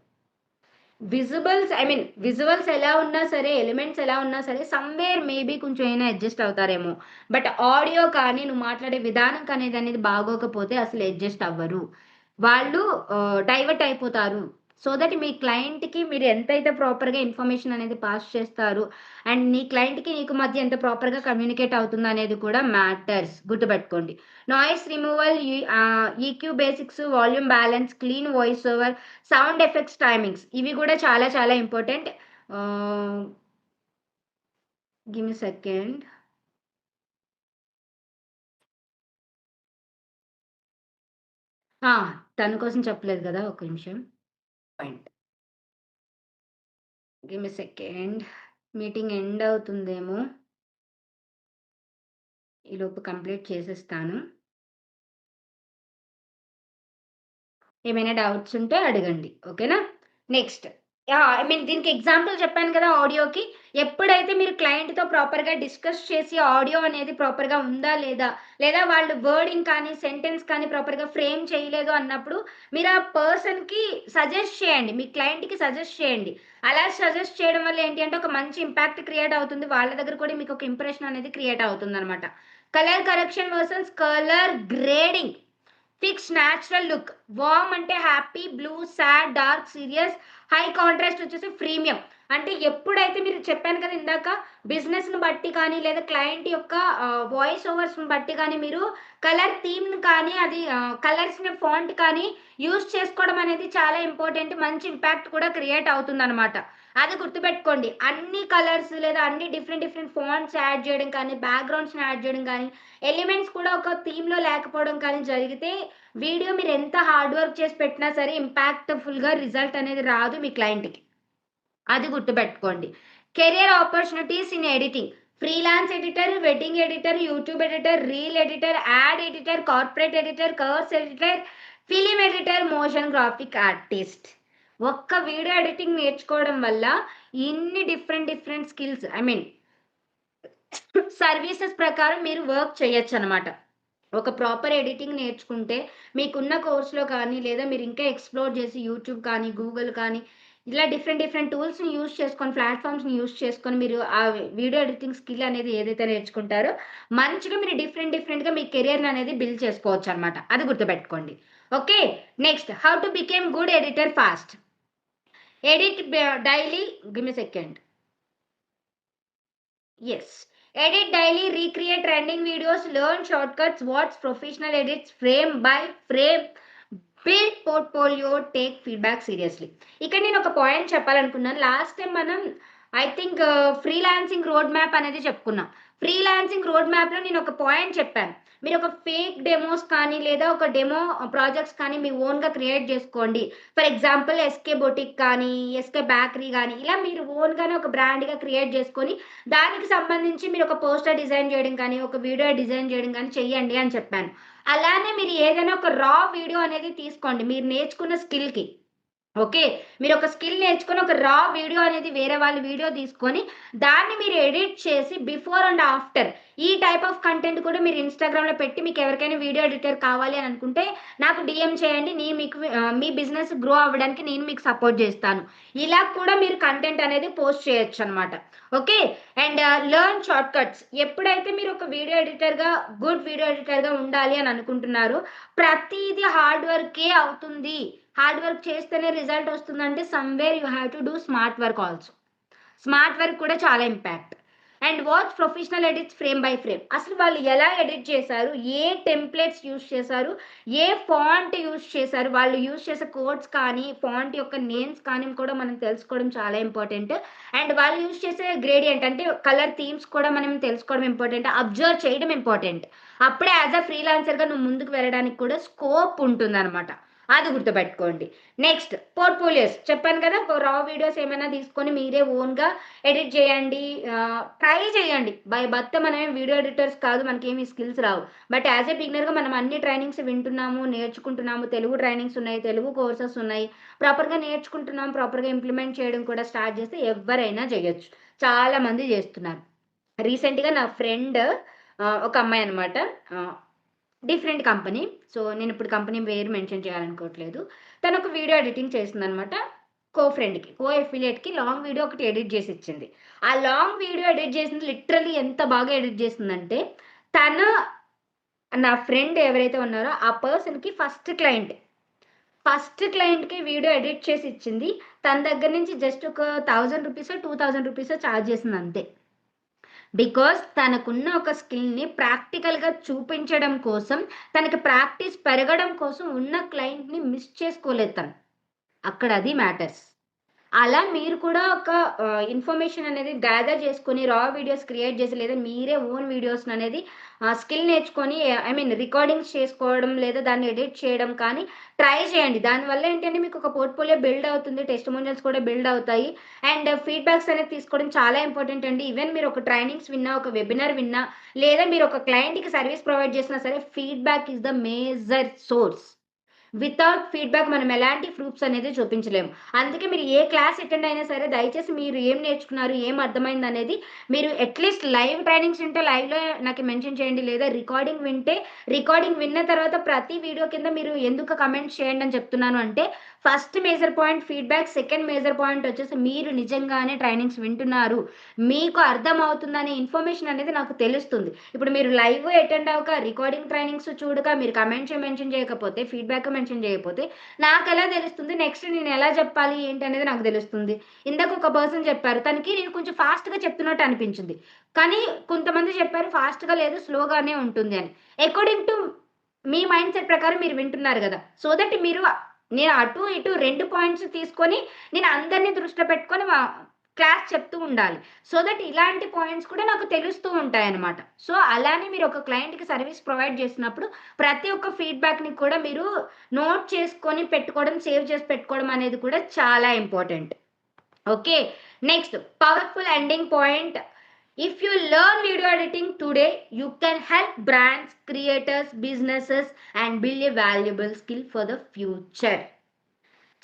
Visuals ఎలా ఉన్నా సరే, ఎలిమెంట్స్ ఎలా ఉన్నా సరే సమ్‌వేర్ మేబీ కొంచెం అయినా అడ్జస్ట్ అవుతారేమో. బట్ ఆడియో కానీ, నువ్వు మాట్లాడే విధానం అనేది బాగోకపోతే అసలు అడ్జస్ట్ అవ్వరు. వాళ్ళు డైవర్ట్ అయిపోతారు. సో దట్ మీ క్లయింట్‌కి మీరు ఎంతైతే ప్రాపర్‌గా ఇన్ఫర్మేషన్ అనేది పాస్ చేస్తారు అండ్ నీ క్లయింట్‌కి నీకు మధ్య ఎంత ప్రాపర్‌గా కమ్యూనికేట్ అవుతుందనేది కూడా మ్యాటర్స్. గుర్తుపెట్టుకోండి. Noise removal, EQ basics, volume balance, clean voice over, sound effects, timings ఇవి కూడా చాలా చాలా ఇంపార్టెంట్. Give me second. తన కోసం చెప్పలేదు కదా! ఒక నిమిషం. Point. Give me second. Meeting end అవుతుందేమో. ఈలోపు కంప్లీట్ చేసేస్తాను. ఏమైనా డౌట్స్ ఉంటే అడగండి. ఓకేనా? నెక్స్ట్ దీనికి ఎగ్జాంపుల్ చెప్పాను కదా ఆడియోకి. ఎప్పుడైతే మీరు క్లయింట్‌తో ప్రాపర్‌గా డిస్కస్ చేసి ఆడియో అనేది ప్రాపర్‌గా ఉందా లేదా, లేదా వాళ్ళు వర్డింగ్ కానీ, సెంటెన్స్ కానీ ప్రాపర్‌గా ఫ్రేమ్ చేయలేదు అన్నప్పుడు మీరు ఆ పర్సన్‌కి సజెస్ట్ చేయండి. మీ క్లయింట్‌కి సజెస్ట్ చేయండి. అలా సజెస్ట్ చేయడం వల్ల ఏంటి అంటే ఒక మంచి ఇంపాక్ట్ క్రియేట్ అవుతుంది. వాళ్ళ దగ్గర కూడా మీకు ఒక ఇంప్రెషన్ అనేది క్రియేట్ అవుతుందనమాట. Colour correction versus colour grading. Fix natural look. Warm అంటే happy, blue sad, dark serious, high contrast వచ్చేసి ప్రీమియం. అంటే ఎప్పుడైతే మీరు చెప్పాను కదా ఇందాక బిజినెస్‌ని బట్టి కానీ లేదా క్లయింట్ యొక్క వాయిస్ ఓవర్స్‌ని బట్టి కానీ మీరు కలర్ థీమ్‌ని కానీ అది కలర్స్‌ని ఫాంట్ కానీ యూజ్ చేసుకోవడం అనేది చాలా ఇంపార్టెంట్. మంచి ఇంపాక్ట్ కూడా క్రియేట్ అవుతుందనమాట. అది గుర్తుపెట్టుకోండి. అన్ని కలర్స్ లేదా అన్ని డిఫరెంట్ డిఫరెంట్ ఫాంట్స్ యాడ్ చేయడం కానీ, బ్యాక్‌గ్రౌండ్స్‌ని యాడ్ చేయడం కానీ, ఎలిమెంట్స్ కూడా ఒక థీమ్‌లో లేకపోవడం కానీ జరిగితే వీడియో మీరు ఎంత హార్డ్ వర్క్ చేసి పెట్టినా సరే ఇంపాక్ట్‌ఫుల్‌గా రిజల్ట్ అనేది రాదు మీ క్లయింట్‌కి. అది గుర్తుపెట్టుకోండి. Career opportunities in editing. Freelance editor, wedding editor, YouTube editor, reel editor, add editor, corporate editor, covers editor, film editor, motion graphic artist. ఒక్క వీడియో ఎడిటింగ్ నేర్చుకోవడం వల్ల ఇన్ని డిఫరెంట్ డిఫరెంట్ స్కిల్స్ సర్వీసెస్ ప్రకారం మీరు వర్క్ చేయొచ్చనమాట. ఒక ప్రాపర్ ఎడిటింగ్ నేర్చుకుంటే మీకున్న కోర్స్‌లో కానీ, లేదా మీరు ఇంకా ఎక్స్‌ప్లోర్ చేసి యూట్యూబ్ కానీ, గూగుల్ కానీ ఇలా డిఫరెంట్ డిఫరెంట్ టూల్స్‌ని యూజ్ చేసుకొని, ప్లాట్‌ఫార్మ్స్‌ని యూజ్ చేసుకొని మీరు ఆ వీడియో ఎడిటింగ్ స్కిల్ అనేది ఏదైతే నేర్చుకుంటారో మంచిగా మీరు డిఫరెంట్ డిఫరెంట్‌గా మీ కెరియర్‌ని అనేది బిల్డ్ చేసుకోవచ్చనమాట. అది గుర్తుపెట్టుకోండి. Okay. Next how to became good editor fast. Edit daily. Give me second. Yes. Edit daily, recreate trending videos, learn shortcuts, watch professional edits frame by frame, build portfolio, take feedback seriously. ఇక్కడ నేను ఒక point చెప్పాలనుకున్నాను. Last time మనం I think freelancing road map అనేది చెప్పుకున్నాం. Freelancing road మ్యాప్‌లో నేను ఒక పాయింట్ చెప్పాను. మీరు ఒక ఫేక్ డెమోస్ కానీ లేదా ఒక డెమో ప్రాజెక్ట్స్ కానీ మీ ఓన్‌గా క్రియేట్ చేసుకోండి. ఫర్ ఎగ్జాంపుల్ ఎస్‌కే బొటిక్ కానీ, ఎస్‌కే బేకరీ గానీ ఇలా మీరు ఓన్‌గానే ఒక బ్రాండ్‌గా క్రియేట్ చేసుకొని దానికి సంబంధించి మీరు ఒక పోస్టర్ డిజైన్ చేయడం కానీ, ఒక వీడియో డిజైన్ చేయడం కానీ చెయ్యండి అని చెప్పాను. అలానే మీరు ఏదైనా ఒక రా వీడియో అనేది తీసుకోండి మీరు నేర్చుకున్న స్కిల్‌కి. ఓకే. మీరొక స్కిల్ నేర్చుకొని ఒక రా వీడియో అనేది వేరే వాళ్ళ వీడియో తీసుకొని, దాన్ని మీరు ఎడిట్ చేసి బిఫోర్ అండ్ ఆఫ్టర్ ఈ టైప్ ఆఫ్ కంటెంట్ కూడా మీరు ఇన్‌స్టాగ్రామ్‌లో పెట్టి మీకెవరికైనా వీడియో ఎడిటర్ కావాలి అని అనుకుంటే నాకు డీఎం చేయండి. మీ బిజినెస్ గ్రో అవ్వడానికి నేను మీకు సపోర్ట్ చేస్తాను. ఇలా కూడా మీరు కంటెంట్ అనేది పోస్ట్ చేయొచ్చనమాట. ఓకే. And learn shortcuts. ఎప్పుడైతే మీరు ఒక గుడ్ వీడియో ఎడిటర్‌గా ఉండాలి అని అనుకుంటున్నారో ప్రతీది హార్డ్ వర్కే అవుతుంది. హార్డ్ వర్క్ చేస్తేనే రిజల్ట్ వస్తుందంటే somewhere you have to do smart work also. Smart work కూడా చాలా impact. And watch professional edits frame by frame. అసలు వాళ్ళు ఎలా ఎడిట్ చేశారు, ఏ టెంప్లెట్స్ యూస్ చేశారు, ఏ ఫాంట్ యూస్ చేశారు, వాళ్ళు యూస్ చేసే కోడ్స్ కానీ ఫాంట్ యొక్క నేమ్స్ కానీ కూడా మనం తెలుసుకోవడం చాలా ఇంపార్టెంట్. అండ్ వాళ్ళు యూస్ చేసే గ్రేడియంట్ అంటే కలర్ థీమ్స్ కూడా మనం తెలుసుకోవడం ఇంపార్టెంట్, అబ్జర్వ్ చేయడం ఇంపార్టెంట్. అప్పుడే యాజ్ అ ఫ్రీలాన్సర్గా నువ్వు ముందుకు వెళ్ళడానికి కూడా స్కోప్ ఉంటుంది అనమాట. అది గుర్తుపెట్టుకోండి. నెక్స్ట్ పోర్ట్ఫోలియోస్ చెప్పాను కదా, రా వీడియోస్ ఏమైనా తీసుకొని మీరే ఓన్గా ఎడిట్ చేయండి, ట్రై చేయండి. బై బర్త్ మనమే వీడియో ఎడిటర్స్ కాదు, మనకేమి స్కిల్స్ రావు. బట్ యాజ్ ఏ బిగినర్గా మనం అన్ని ట్రైనింగ్స్ వింటున్నాము, నేర్చుకుంటున్నాము. తెలుగు ట్రైనింగ్స్ ఉన్నాయి, తెలుగు కోర్సెస్ ఉన్నాయి, ప్రాపర్గా నేర్చుకుంటున్నాం, ప్రాపర్గా ఇంప్లిమెంట్ చేయడం కూడా స్టార్ట్ చేస్తే ఎవరైనా చేయొచ్చు. చాలా మంది చేస్తున్నారు. రీసెంట్గా నా ఫ్రెండ్ ఒక అమ్మాయి అనమాట, డిఫరెంట్ కంపెనీ. సో నేను ఇప్పుడు కంపెనీ పేరు మెన్షన్ చేయాలనుకోవట్లేదు. తను ఒక వీడియో ఎడిటింగ్ చేసిందనమాట. ఫ్రెండ్కి కో ఎఫిలియేట్కి లాంగ్ వీడియో ఒకటి ఎడిట్ చేసి ఇచ్చింది. ఆ లాంగ్ వీడియో ఎడిట్ చేసింది లిటరల్లీ ఎంత బాగా ఎడిట్ చేసిందంటే, తన నా ఫ్రెండ్ ఎవరైతే ఉన్నారో ఆ పర్సన్కి ఫస్ట్ క్లయింట్కి వీడియో ఎడిట్ చేసి ఇచ్చింది. తన దగ్గర నుంచి జస్ట్ ఒక 1000 రూపీసో 2000 రూపీసో ఛార్జ్ చేసింది అంతే. బికాస్ తనకున్న ఒక స్కిల్ని ప్రాక్టికల్గా చూపించడం కోసం, తనకి ప్రాక్టీస్ పెరగడం కోసం ఉన్న క్లయింట్ని మిస్ చేసుకోలేదు తను. అక్కడ అది మ్యాటర్స్. అలా మీరు కూడా ఒక ఇన్ఫర్మేషన్ అనేది గ్యాదర్ చేసుకొని రా వీడియోస్ క్రియేట్ చేసి, లేదా మీరే ఓన్ వీడియోస్ అనేది స్కిల్ నేర్చుకొని, ఐ మీన్ రికార్డింగ్స్ చేసుకోవడం లేదా దాన్ని ఎడిట్ చేయడం కానీ ట్రై చేయండి. దానివల్ల ఏంటంటే మీకు ఒక పోర్ట్ఫోలియో బిల్డ్ అవుతుంది, టెస్టిమోనియల్స్ కూడా బిల్డ్ అవుతాయి. అండ్ ఫీడ్బ్యాక్స్ అనేది తీసుకోవడం చాలా ఇంపార్టెంట్ అండి. ఈవెన్ మీరు ఒక ట్రైనింగ్స్ విన్నా, ఒక వెబినార్ విన్నా, లేదా మీరు ఒక క్లయింట్కి సర్వీస్ ప్రొవైడ్ చేసినా సరే, feedback is the major source. Without feedback మనం ఎలాంటి ప్రూఫ్స్ అనేది చూపించలేము. అందుకే మీరు ఏ క్లాస్ అటెండ్ అయినా సరే దయచేసి మీరు ఏం నేర్చుకున్నారు, ఏం అర్థమైంది అనేది మీరు అట్లీస్ట్ లైవ్ ట్రైనింగ్స్ వింటే లైవ్లో నాకు మెన్షన్ చేయండి, లేదా రికార్డింగ్ వింటే రికార్డింగ్ విన్న తర్వాత ప్రతి వీడియో కింద మీరు ఎందుకు కమెంట్స్ చేయండి అని చెప్తున్నాను అంటే, first major point feedback, second major point వచ్చేసి మీరు నిజంగానే ట్రైనింగ్స్ వింటున్నారు, మీకు అర్థమవుతుందనే ఇన్ఫర్మేషన్ అనేది నాకు తెలుస్తుంది. ఇప్పుడు మీరు లైవ్ అటెండ్ అవ్వక, రికార్డింగ్ ట్రైనింగ్స్ చూడక, మీరు కమెంట్స్ మెన్షన్ చేయకపోతే, ఫీడ్బ్యాక్ మెన్షన్ చేయకపోతే నాకు ఎలా తెలుస్తుంది నెక్స్ట్ నేను ఎలా చెప్పాలి ఏంటి అనేది నాకు తెలుస్తుంది. ఇందాక ఒక పర్సన్ చెప్పారు, తనకి నేను కొంచెం ఫాస్ట్గా చెప్తున్నట్టు అనిపించింది, కానీ కొంతమంది చెప్పారు ఫాస్ట్గా లేదు స్లోగానే ఉంటుంది అని. According to me mind set ప్రకారం మీరు వింటున్నారు కదా, సో దట్ మీరు నేను అటు ఇటు 2 పాయింట్స్ తీసుకొని నేను అందరినీ దృష్టిలో పెట్టుకొని క్లాస్ చెప్తూ ఉండాలి. సో దట్ ఇలాంటి పాయింట్స్ కూడా నాకు తెలుస్తూ ఉంటాయి అన్నమాట. సో అలానే మీరు ఒక క్లయింట్కి సర్వీస్ ప్రొవైడ్ చేసినప్పుడు ప్రతి ఒక్క ఫీడ్బ్యాక్ని కూడా మీరు నోట్ చేసుకొని పెట్టుకోవడం, సేవ్ చేసి పెట్టుకోవడం అనేది కూడా చాలా important. Okay, next powerful ending point. If you learn video editing today, you can help brands, creators, businesses and build a valuable skill for the future.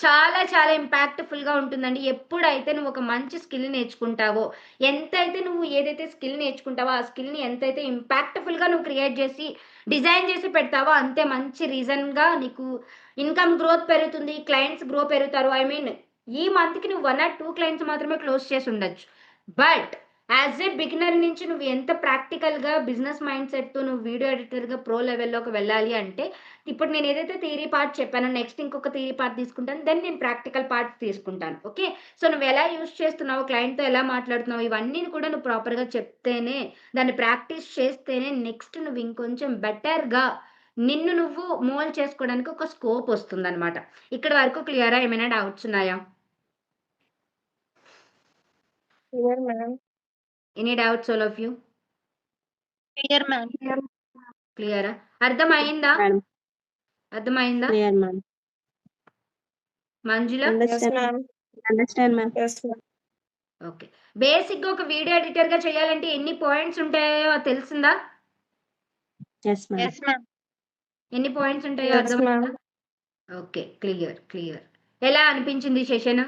చాలా చాలా ఇంపాక్ట్ఫుల్గా ఉంటుందండి. ఎప్పుడైతే నువ్వు ఒక మంచి స్కిల్ నేర్చుకుంటావో, ఎంతైతే నువ్వు ఏదైతే స్కిల్ నేర్చుకుంటావో ఆ స్కిల్ని ఎంతైతే ఇంపాక్ట్ఫుల్గా నువ్వు క్రియేట్ చేసి డిజైన్ చేసి పెడతావో అంతే మంచి రీజన్గా నీకు ఇన్కమ్ గ్రోత్ పెరుగుతుంది, క్లయింట్స్ గ్రో పెరుగుతారు. ఐ మీన్ ఈ మంత్కి నువ్వు 1 or 2 క్లయింట్స్ మాత్రమే క్లోజ్ చేసి ఉండొచ్చు. బట్ యాజ్ ఏ బిగినర్ నుంచి నువ్వు ఎంత ప్రాక్టికల్గా బిజినెస్ మైండ్ సెట్తో నువ్వు వీడియో ఎడిటర్గా ప్రో లెవెల్లోకి వెళ్ళాలి అంటే, ఇప్పుడు నేను ఏదైతే థియరీ పార్ట్ చెప్పానో నెక్స్ట్ ఇంకొక థియరీ పార్ట్ తీసుకుంటాను, దెన్ నేను ప్రాక్టికల్ పార్ట్ తీసుకుంటాను. ఓకే, సో నువ్వు ఎలా యూజ్ చేస్తున్నావు, క్లయింట్తో ఎలా మాట్లాడుతున్నావు, ఇవన్నీ కూడా నువ్వు ప్రాపర్గా చెప్తేనే, దాన్ని ప్రాక్టీస్ చేస్తేనే నెక్స్ట్ నువ్వు ఇంకొంచెం బెటర్గా నిన్ను నువ్వు మోల్డ్ చేసుకోవడానికి ఒక స్కోప్ వస్తుందన్నమాట. ఇక్కడ వరకు క్లియరా? ఏమైనా డౌట్స్ ఉన్నాయా? Clear, ma'am. Any doubts all of you? Clear ma'am. క్లియరా? అర్థమైందా? Madam, అర్థమైందా clear, ma'am. Manjula? Yes, Understand, ma'am. understand, ma'am. Yes, ma'am. Okay, బేసిక్గా ఒక వీడియో ఎడిటర్గా చేయాలంటే ఎన్ని పాయింట్స్ ఉంటాయో తెలిసిందా? Yes, ma'am. Yes ma'am. ఎన్ని పాయింట్స్ ఉంటాయో Yes, అర్థమైందా? ma'am. Okay, clear. ఎలా అనిపించింది సెషన్?